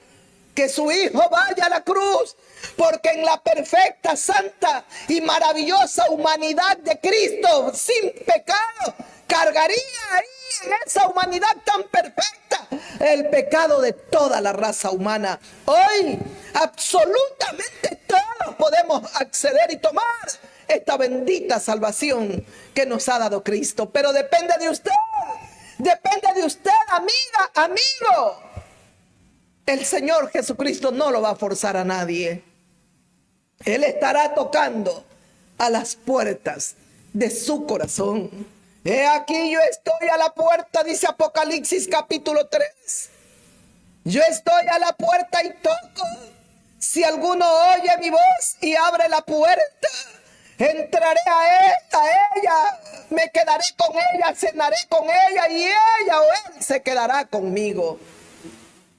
que su Hijo vaya a la cruz, porque en la perfecta, santa y maravillosa humanidad de Cristo, sin pecado, cargaría ahí, en esa humanidad tan perfecta, el pecado de toda la raza humana. Hoy absolutamente todos podemos acceder y tomar esta bendita salvación que nos ha dado Cristo, pero depende de usted. Depende de usted, amiga, amigo. El Señor Jesucristo no lo va a forzar a nadie. Él estará tocando a las puertas de su corazón. He aquí, yo estoy a la puerta, dice Apocalipsis capítulo 3. Yo estoy a la puerta y toco. Si alguno oye mi voz y abre la puerta, Entraré a ella, me quedaré con ella, cenaré con ella y ella o él se quedará conmigo.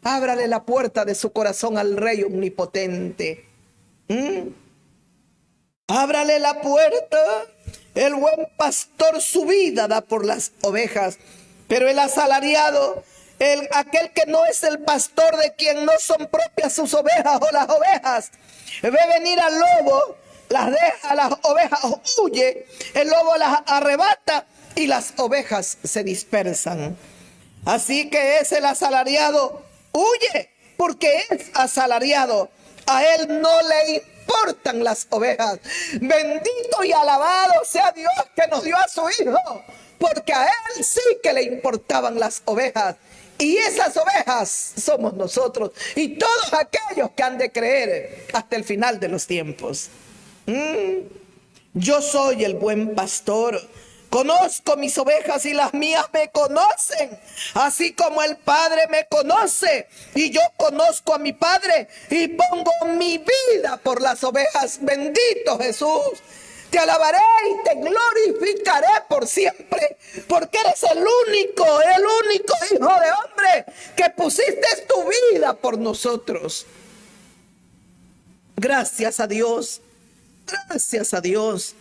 Ábrale la puerta de su corazón al Rey omnipotente. Ábrale la puerta. El buen pastor su vida da por las ovejas, pero el asalariado, aquel que no es el pastor, de quien no son propias sus ovejas o las ovejas, ve venir al lobo, las deja, las ovejas huye, el lobo las arrebata y las ovejas se dispersan. Así que es el asalariado, huye porque es asalariado, a él no le importan las ovejas. Bendito y alabado sea Dios que nos dio a su Hijo, porque a él sí que le importaban las ovejas. Y esas ovejas somos nosotros y todos aquellos que han de creer hasta el final de los tiempos. Yo soy el buen pastor. Conozco mis ovejas y las mías me conocen, así como el Padre me conoce y yo conozco a mi Padre y pongo mi vida por las ovejas. Bendito Jesús. Te alabaré y te glorificaré por siempre, porque eres el único Hijo de hombre que pusiste tu vida por nosotros. Gracias a Dios, gracias a Dios.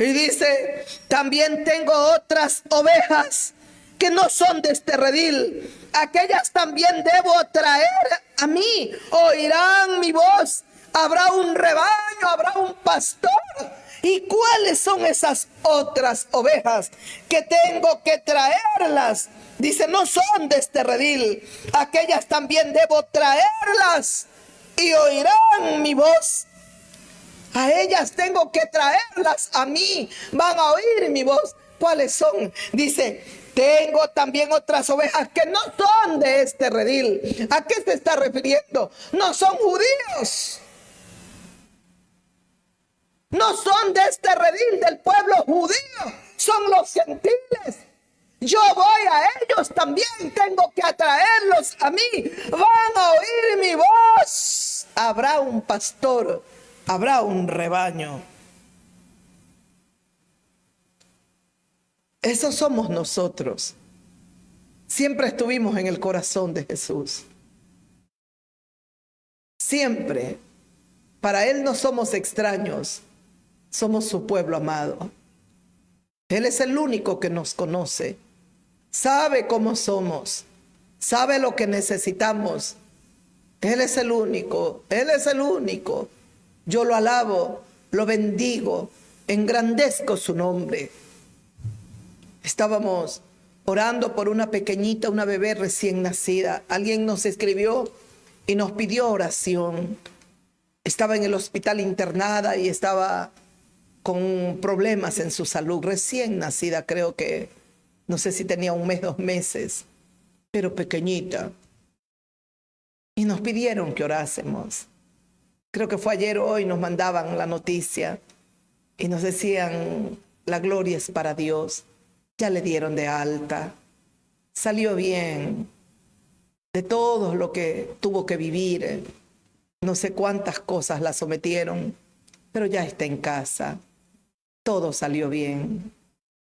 Y dice, también tengo otras ovejas que no son de este redil. Aquellas también debo traer a mí. Oirán mi voz. Habrá un rebaño, habrá un pastor. ¿Y cuáles son esas otras ovejas que tengo que traerlas? Dice, no son de este redil. Aquellas también debo traerlas y oirán mi voz. A ellas tengo que traerlas a mí. Van a oír mi voz. ¿Cuáles son? Dice, tengo también otras ovejas que no son de este redil. ¿A qué se está refiriendo? No son judíos. No son de este redil del pueblo judío. Son los gentiles. Yo voy a ellos también. Tengo que atraerlos a mí. Van a oír mi voz. Habrá un pastor. Habrá un rebaño. Esos somos nosotros. Siempre estuvimos en el corazón de Jesús. Siempre. Para Él no somos extraños. Somos su pueblo amado. Él es el único que nos conoce. Sabe cómo somos. Sabe lo que necesitamos. Él es el único. Él es el único. Yo lo alabo, lo bendigo, engrandezco su nombre. Estábamos orando por una pequeñita, una bebé recién nacida. Alguien nos escribió y nos pidió oración. Estaba en el hospital internada y estaba con problemas en su salud. Recién nacida, creo que, no sé si tenía 1 mes, 2 meses, pero pequeñita. Y nos pidieron que orásemos. Creo que fue ayer o hoy nos mandaban la noticia y nos decían, la gloria es para Dios. Ya le dieron de alta. Salió bien. De todo lo que tuvo que vivir. No sé cuántas cosas la sometieron, pero ya está en casa. Todo salió bien.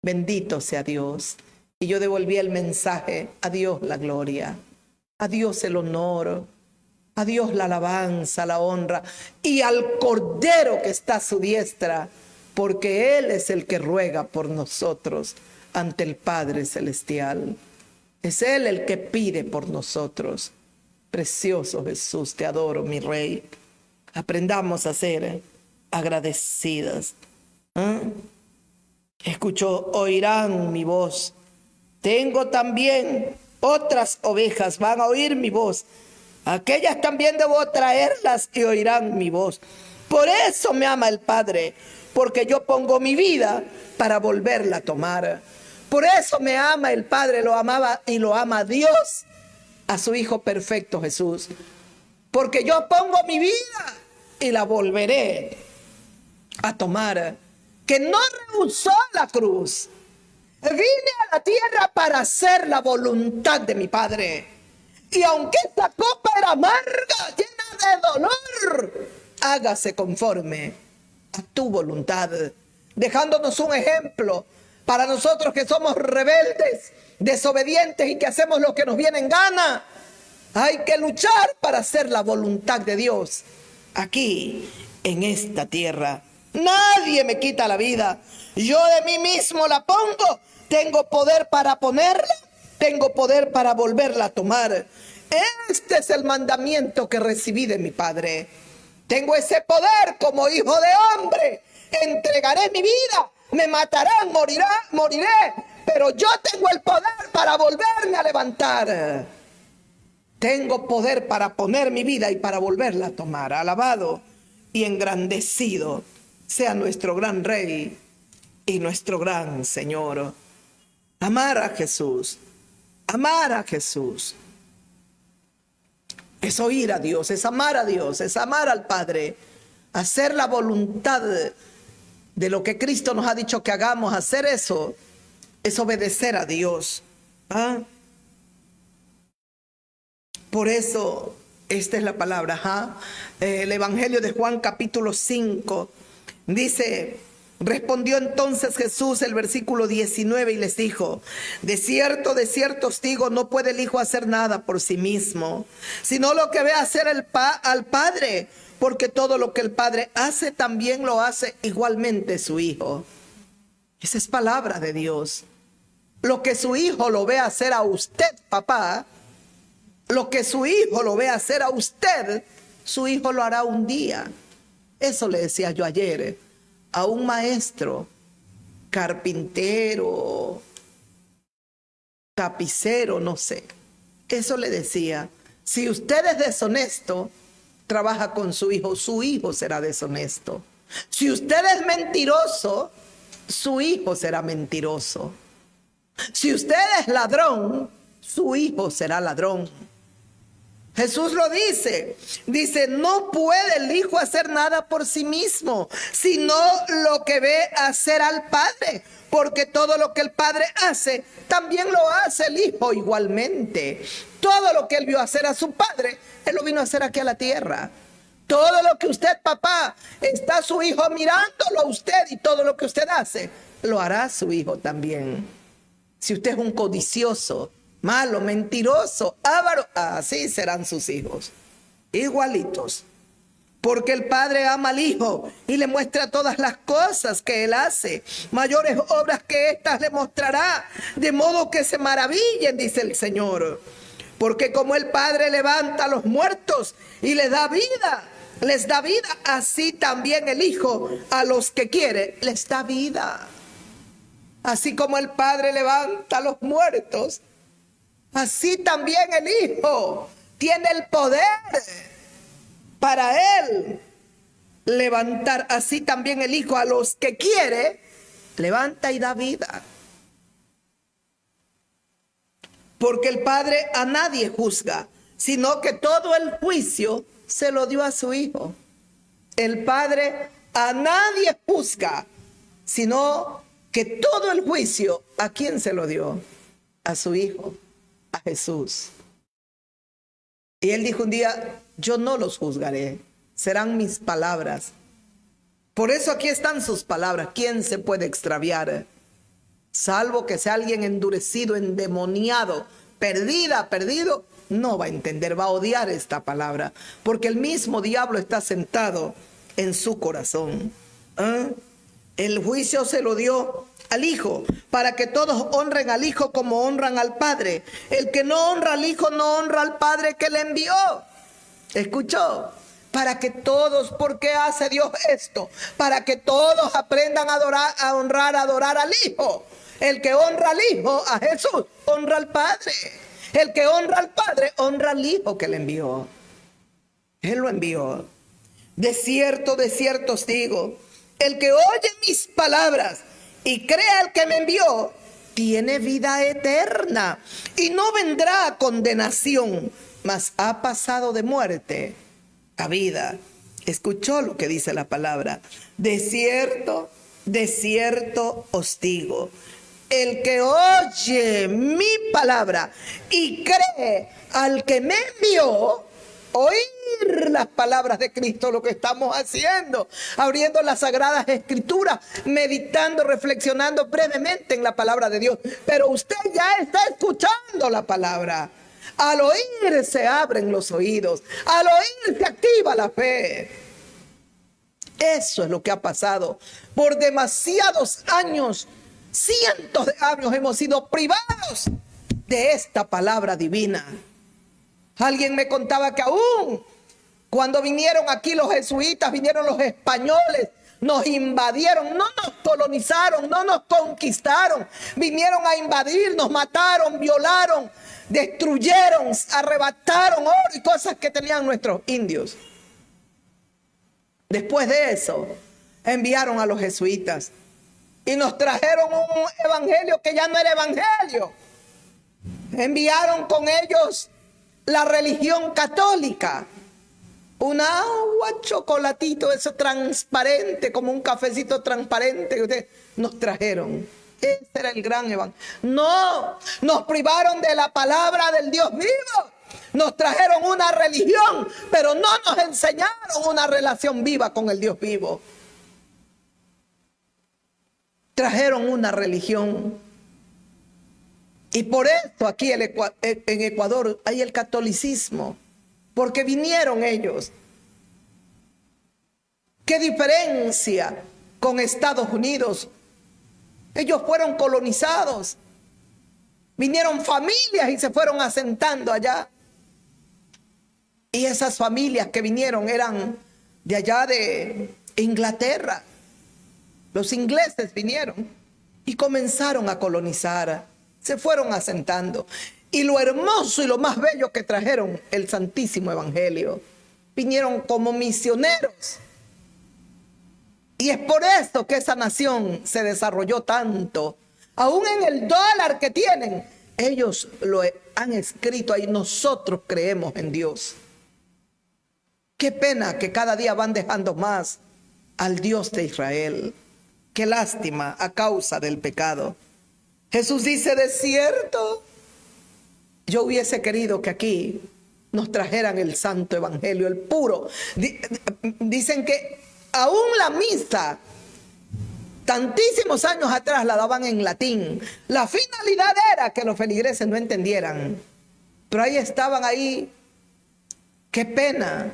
Bendito sea Dios. Y yo devolví el mensaje, a Dios la gloria, a Dios el honor, a Dios la alabanza, la honra y al Cordero que está a su diestra, porque Él es el que ruega por nosotros ante el Padre Celestial. Es Él el que pide por nosotros. Precioso Jesús, te adoro, mi Rey. Aprendamos a ser agradecidas. Escucho, oirán mi voz. Tengo también otras ovejas, van a oír mi voz. Aquellas también debo traerlas y oirán mi voz. Por eso me ama el Padre, porque yo pongo mi vida para volverla a tomar. Por eso me ama el Padre, lo amaba y lo ama Dios a su Hijo perfecto Jesús. Porque yo pongo mi vida y la volveré a tomar. Que no rehusó la cruz. Vine a la tierra para hacer la voluntad de mi Padre. Y aunque esta copa era amarga, llena de dolor, hágase conforme a tu voluntad, dejándonos un ejemplo para nosotros que somos rebeldes, desobedientes y que hacemos lo que nos viene en gana. Hay que luchar para hacer la voluntad de Dios aquí en esta tierra. Nadie me quita la vida, yo de mí mismo la pongo. Tengo poder para ponerla, tengo poder para volverla a tomar. Este es el mandamiento que recibí de mi Padre. Tengo ese poder como hijo de hombre. Entregaré mi vida, me matarán, moriré, pero yo tengo el poder para volverme a levantar. Tengo poder para poner mi vida y para volverla a tomar. Alabado y engrandecido sea nuestro gran Rey y nuestro gran Señor. Amar a Jesús, amar a Jesús, es oír a Dios, es amar a Dios, es amar al Padre, hacer la voluntad de lo que Cristo nos ha dicho que hagamos. Hacer eso es obedecer a Dios. Por eso, esta es la palabra. El Evangelio de Juan capítulo 5 dice: respondió entonces Jesús, el versículo 19, y les dijo: de cierto os digo, no puede el Hijo hacer nada por sí mismo, sino lo que ve hacer al Padre, porque todo lo que el Padre hace, también lo hace igualmente su Hijo. Esa es palabra de Dios. Lo que su Hijo lo ve hacer a usted, papá, lo que su Hijo lo ve hacer a usted, su Hijo lo hará un día. Eso le decía yo ayer a un maestro, carpintero, tapicero, no sé. Eso le decía: si usted es deshonesto, trabaja con su hijo será deshonesto. Si usted es mentiroso, su hijo será mentiroso. Si usted es ladrón, su hijo será ladrón. Jesús lo dice, no puede el Hijo hacer nada por sí mismo, sino lo que ve hacer al Padre, porque todo lo que el Padre hace, también lo hace el Hijo igualmente. Todo lo que él vio hacer a su Padre, él lo vino a hacer aquí a la tierra. Todo lo que usted, papá, está su hijo mirándolo a usted, y todo lo que usted hace, lo hará su hijo también. Si usted es un codicioso, malo, mentiroso, avaro, así serán sus hijos, igualitos. Porque el Padre ama al Hijo y le muestra todas las cosas que Él hace. Mayores obras que estas le mostrará, de modo que se maravillen, dice el Señor. Porque como el Padre levanta a los muertos y les da vida, así también el Hijo a los que quiere les da vida. Así como el Padre levanta a los muertos, así también el Hijo tiene el poder para Él levantar. Así también el Hijo a los que quiere levanta y da vida. Porque el Padre a nadie juzga, sino que todo el juicio se lo dio a su Hijo. El Padre a nadie juzga, sino que todo el juicio, ¿a quién se lo dio? A su Hijo, a Jesús. Y Él dijo un día: yo no los juzgaré, serán mis palabras. Por eso aquí están sus palabras. ¿Quién se puede extraviar? Salvo que sea alguien endurecido, endemoniado, perdido, no va a entender, va a odiar esta palabra, porque el mismo diablo está sentado en su corazón. El juicio se lo dio al Hijo, para que todos honren al Hijo como honran al Padre. El que no honra al Hijo no honra al Padre que le envió. ¿Escuchó? Para que todos, ¿por qué hace Dios esto? Para que todos aprendan a adorar al Hijo. El que honra al Hijo, a Jesús, honra al Padre. El que honra al Padre, honra al Hijo que le envió. Él lo envió. De cierto os digo, el que oye mis palabras y crea al que me envió, tiene vida eterna y no vendrá a condenación, mas ha pasado de muerte a vida. Escuchó lo que dice la palabra. De cierto os digo, el que oye mi palabra y cree al que me envió, oír las palabras de Cristo lo que estamos haciendo, abriendo las Sagradas Escrituras, meditando, reflexionando brevemente en la palabra de Dios. Pero usted ya está escuchando la palabra. Al oír se abren los oídos, al oír se activa la fe. Eso es lo que ha pasado. Por demasiados años, cientos de años hemos sido privados de esta palabra divina. Alguien me contaba que aún cuando vinieron aquí los jesuitas, vinieron los españoles, nos invadieron, no nos colonizaron, no nos conquistaron, vinieron a invadir, nos mataron, violaron, destruyeron, arrebataron oro y cosas que tenían nuestros indios. Después de eso, enviaron a los jesuitas y nos trajeron un evangelio que ya no era evangelio. Enviaron con ellos la religión católica, un agua, chocolatito, eso transparente, como un cafecito transparente que ustedes nos trajeron. Ese era el gran evangelio. No, nos privaron de la palabra del Dios vivo. Nos trajeron una religión, pero no nos enseñaron una relación viva con el Dios vivo. Trajeron una religión. Y por esto aquí en Ecuador hay el catolicismo, porque vinieron ellos. ¿Qué diferencia con Estados Unidos? Ellos fueron colonizados, vinieron familias y se fueron asentando allá. Y esas familias que vinieron eran de allá de Inglaterra. Los ingleses vinieron y comenzaron a colonizar. Se fueron asentando. Y lo hermoso y lo más bello que trajeron, el Santísimo Evangelio. Vinieron como misioneros. Y es por eso que esa nación se desarrolló tanto. Aún en el dólar que tienen, ellos lo han escrito ahí: nosotros creemos en Dios. Qué pena que cada día van dejando más al Dios de Israel. Qué lástima a causa del pecado. Jesús dice: de cierto, yo hubiese querido que aquí nos trajeran el santo evangelio, el puro. Dicen que aún la misa, tantísimos años atrás, la daban en latín. La finalidad era que los feligreses no entendieran. Pero ahí estaban ahí. Qué pena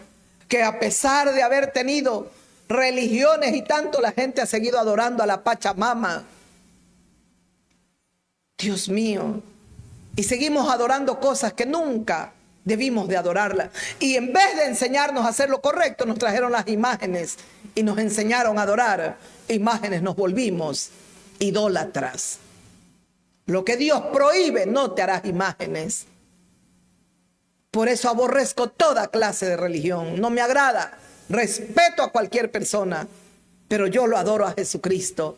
que a pesar de haber tenido religiones y tanto, la gente ha seguido adorando a la Pachamama. Dios mío. Y seguimos adorando cosas que nunca debimos de adorarlas. Y en vez de enseñarnos a hacer lo correcto, nos trajeron las imágenes y nos enseñaron a adorar imágenes. Nos volvimos idólatras. Lo que Dios prohíbe, no te harás imágenes. Por eso aborrezco toda clase de religión. No me agrada. Respeto a cualquier persona, pero yo lo adoro a Jesucristo.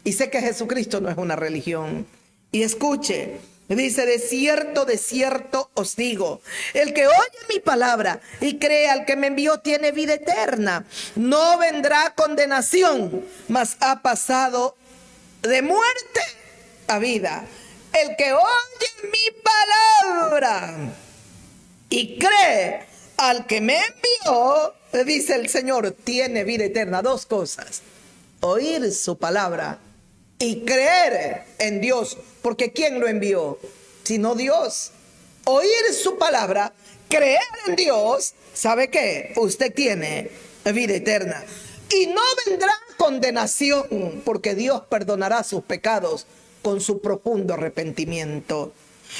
Y sé que Jesucristo no es una religión. Y escuche, dice: de cierto os digo, el que oye mi palabra y cree al que me envió tiene vida eterna. No vendrá a condenación, mas ha pasado de muerte a vida. El que oye mi palabra y cree al que me envió, dice el Señor, tiene vida eterna. Dos cosas: oír su palabra y creer en Dios, porque ¿quién lo envió? Sino Dios. Oír su palabra, creer en Dios, ¿sabe qué? Usted tiene vida eterna. Y no vendrá condenación, porque Dios perdonará sus pecados con su profundo arrepentimiento.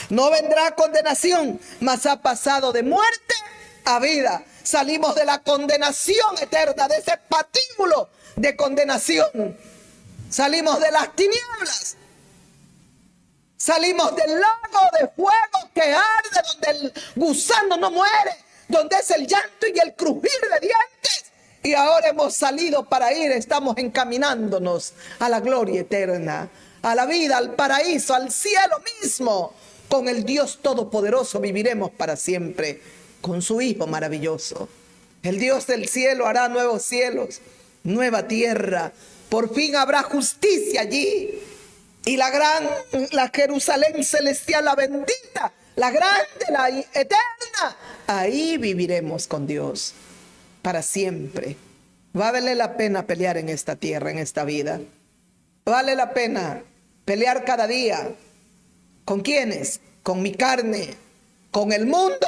No vendrá condenación, mas ha pasado de muerte a vida. Salimos de la condenación eterna, de ese patíbulo de condenación. Salimos de las tinieblas. Salimos del lago de fuego que arde, donde el gusano no muere, donde es el llanto y el crujir de dientes. Y ahora hemos salido para ir, estamos encaminándonos a la gloria eterna, a la vida, al paraíso, al cielo mismo. Con el Dios Todopoderoso viviremos para siempre, con su Hijo maravilloso. El Dios del cielo hará nuevos cielos, nueva tierra. Por fin habrá justicia allí. Y la Jerusalén celestial, la bendita, la grande, la eterna, ahí viviremos con Dios. para siempre. Vale la pena pelear en esta tierra, en esta vida. Vale la pena pelear cada día. ¿Con quiénes? Con mi carne, con el mundo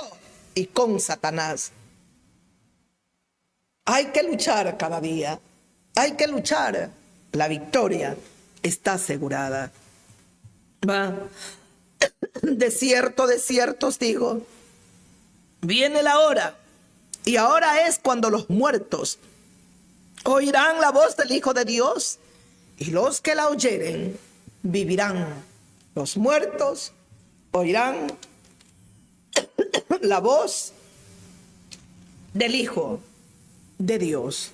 y con Satanás. Hay que luchar cada día. Hay que luchar. La victoria está asegurada. Va. De cierto os digo, viene la hora, y ahora es cuando los muertos oirán la voz del Hijo de Dios, y los que la oyeren vivirán. Los muertos oirán la voz del Hijo de Dios,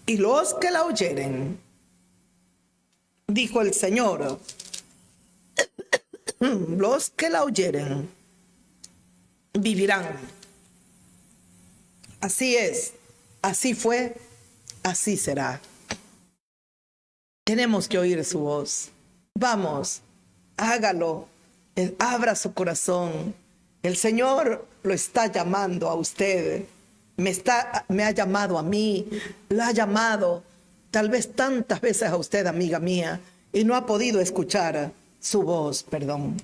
y los que la oyeren, dijo el Señor, los que la oyeren vivirán. Así es, así fue, así será. Tenemos que oír su voz. Vamos, hágalo, abra su corazón. El Señor lo está llamando a usted. Me ha llamado a mí, la ha llamado tal vez tantas veces a usted, amiga mía, y no ha podido escuchar su voz, perdón.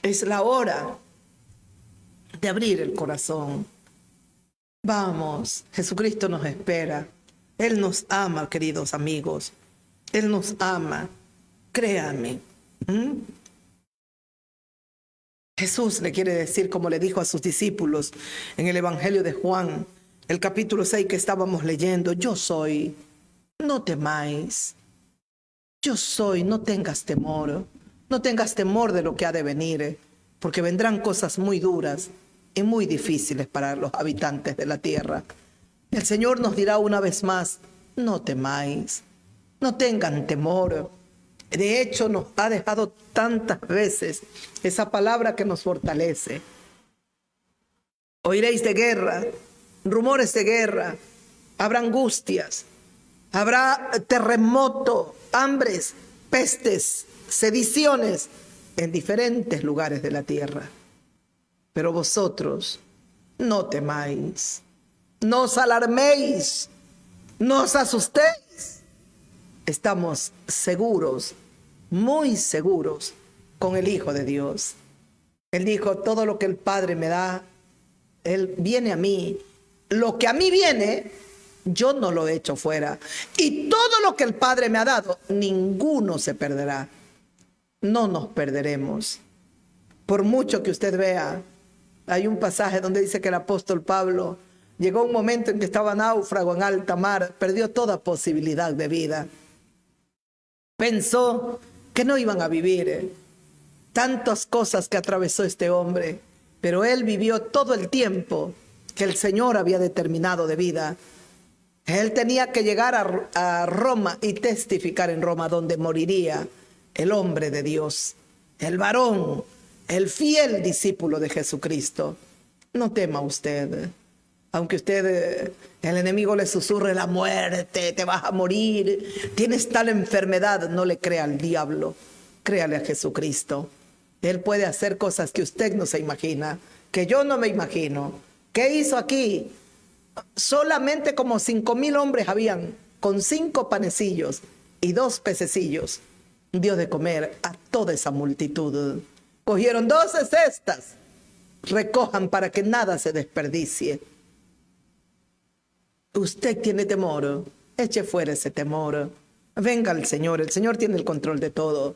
Es la hora de abrir el corazón. Vamos, Jesucristo nos espera. Él nos ama, queridos amigos. Él nos ama. Créanme. Jesús le quiere decir, como le dijo a sus discípulos en el Evangelio de Juan, el capítulo 6 que estábamos leyendo: yo soy, no temáis. Yo soy, no tengas temor. No tengas temor de lo que ha de venir, porque vendrán cosas muy duras y muy difíciles para los habitantes de la tierra. El Señor nos dirá una vez más: no temáis, no tengan temor. De hecho, nos ha dejado tantas veces esa palabra que nos fortalece. Oiréis de guerra, rumores de guerra, habrá angustias, habrá terremoto, hambres, pestes, sediciones en diferentes lugares de la tierra. Pero vosotros no temáis, no os alarméis, no os asustéis. Estamos seguros, muy seguros, con el Hijo de Dios. Él dijo: todo lo que el Padre me da, Él viene a mí. Lo que a mí viene, yo no lo echo fuera. Y todo lo que el Padre me ha dado, ninguno se perderá. No nos perderemos. Por mucho que usted vea, hay un pasaje donde dice que el apóstol Pablo llegó un momento en que estaba náufrago en alta mar, perdió toda posibilidad de vida. Pensó que no iban a vivir tantas cosas que atravesó este hombre, pero él vivió todo el tiempo que el Señor había determinado de vida. Él tenía que llegar a Roma y testificar en Roma, donde moriría el hombre de Dios, el varón, el fiel discípulo de Jesucristo. No tema usted, aunque usted, el enemigo le susurre la muerte, te vas a morir, tienes tal enfermedad, no le crea al diablo, créale a Jesucristo. Él puede hacer cosas que usted no se imagina, que yo no me imagino. ¿Qué hizo aquí? Solamente como 5,000 hombres habían, con 5 panecillos y 2 pececillos, dio de comer a toda esa multitud. Cogieron 12 cestas, recojan para que nada se desperdicie. Usted tiene temor, eche fuera ese temor. Venga al Señor, el Señor tiene el control de todo.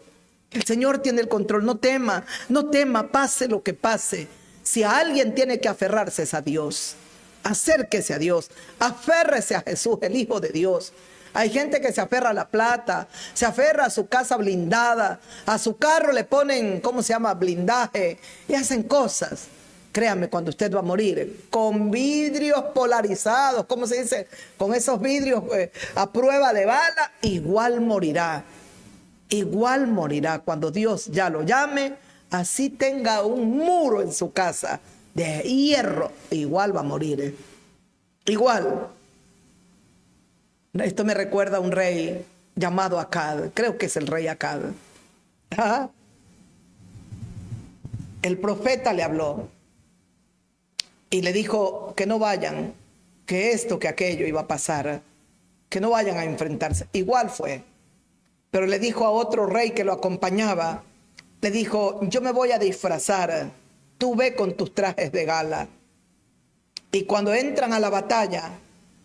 El Señor tiene el control, no tema, no tema, pase lo que pase. Si a alguien tiene que aferrarse es a Dios. Acérquese a Dios, aférrese a Jesús, el Hijo de Dios. Hay gente que se aferra a la plata, se aferra a su casa blindada, a su carro le ponen, ¿cómo se llama?, blindaje, y hacen cosas. Créame, cuando usted va a morir, con vidrios polarizados, ¿cómo se dice?, con esos vidrios a prueba de bala, igual morirá. Igual morirá cuando Dios ya lo llame, así tenga un muro en su casa de hierro, igual va a morir. Igual. Esto me recuerda a un rey llamado Acab, creo que es el rey Acab. ¿Ah? El profeta le habló y le dijo que no vayan, que esto, que aquello iba a pasar, que no vayan a enfrentarse. Igual fue. Pero le dijo a otro rey que lo acompañaba, le dijo, yo me voy a disfrazar, tú ve con tus trajes de gala. Y cuando entran a la batalla,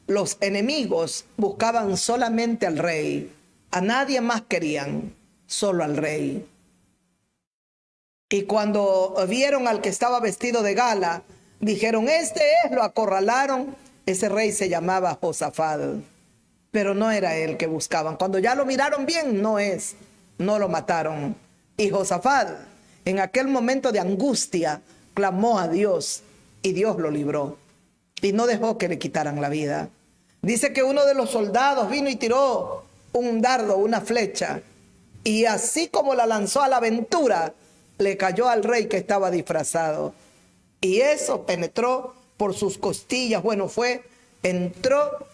los enemigos buscaban solamente al rey, a nadie más querían, solo al rey. Y cuando vieron al que estaba vestido de gala, dijeron, este es, lo acorralaron. Ese rey se llamaba Josafat, pero no era él que buscaban. Cuando ya lo miraron bien, no lo mataron. Y Josafat, en aquel momento de angustia, clamó a Dios y Dios lo libró. Y no dejó que le quitaran la vida. Dice que uno de los soldados vino y tiró un dardo, una flecha, y así como la lanzó a la aventura, le cayó al rey que estaba disfrazado. Y eso penetró por sus costillas. Bueno, entró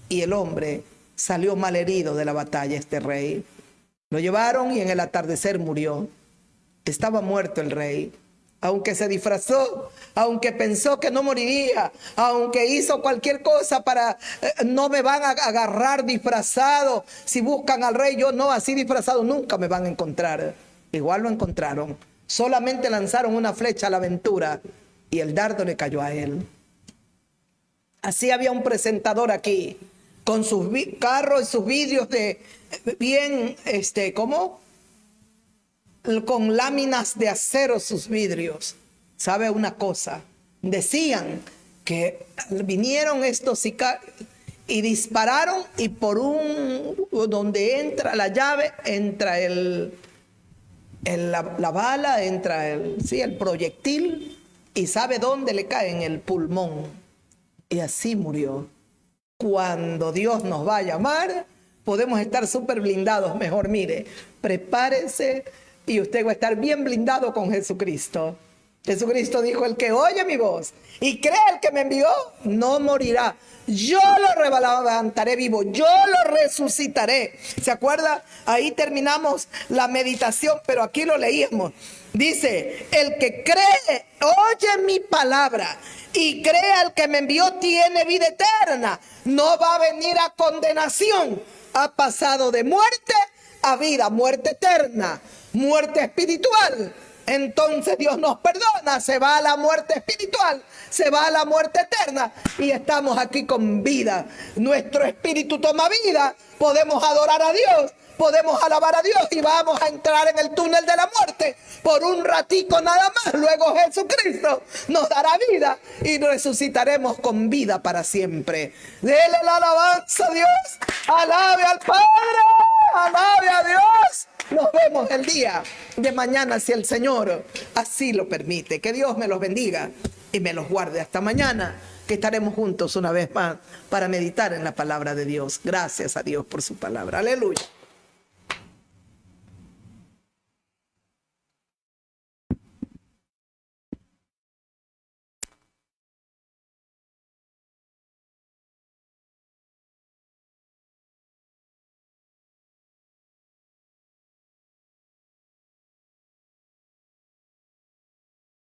y el hombre salió malherido de la batalla, este rey. Lo llevaron y en el atardecer murió. Estaba muerto el rey. Aunque se disfrazó, aunque pensó que no moriría, aunque hizo cualquier cosa para, no me van a agarrar disfrazado. Si buscan al rey, yo no, así disfrazado nunca me van a encontrar. Igual lo encontraron. Solamente lanzaron una flecha a la aventura y el dardo le cayó a él. Así había un presentador aquí, con sus carros y sus vidrios de bien, ¿cómo? Con láminas de acero sus vidrios. ¿Sabe una cosa? Decían que vinieron estos sicarios y dispararon, y por donde entra la llave, entra la bala, entra el proyectil, y ¿sabe dónde le cae? En el pulmón. Y así murió. Cuando Dios nos va a llamar, podemos estar súper blindados. Mejor, mire, prepárese y usted va a estar bien blindado con Jesucristo. Jesucristo dijo, el que oye mi voz y cree el que me envió, no morirá. Yo lo levantaré vivo, yo lo resucitaré. ¿Se acuerda? Ahí terminamos la meditación, pero aquí lo leíamos. Dice, el que cree, oye mi palabra y cree al que me envió, tiene vida eterna. No va a venir a condenación. Ha pasado de muerte a vida, muerte eterna, muerte espiritual. Entonces Dios nos perdona, se va a la muerte espiritual, se va a la muerte eterna y estamos aquí con vida. Nuestro espíritu toma vida, podemos adorar a Dios, podemos alabar a Dios y vamos a entrar en el túnel de la muerte por un ratico nada más. Luego Jesucristo nos dará vida y resucitaremos con vida para siempre. Dele la alabanza a Dios, alabe al Padre, alabe a Dios. Nos vemos el día de mañana si el Señor así lo permite. Que Dios me los bendiga y me los guarde hasta mañana, que estaremos juntos una vez más para meditar en la palabra de Dios. Gracias a Dios por su palabra. Aleluya.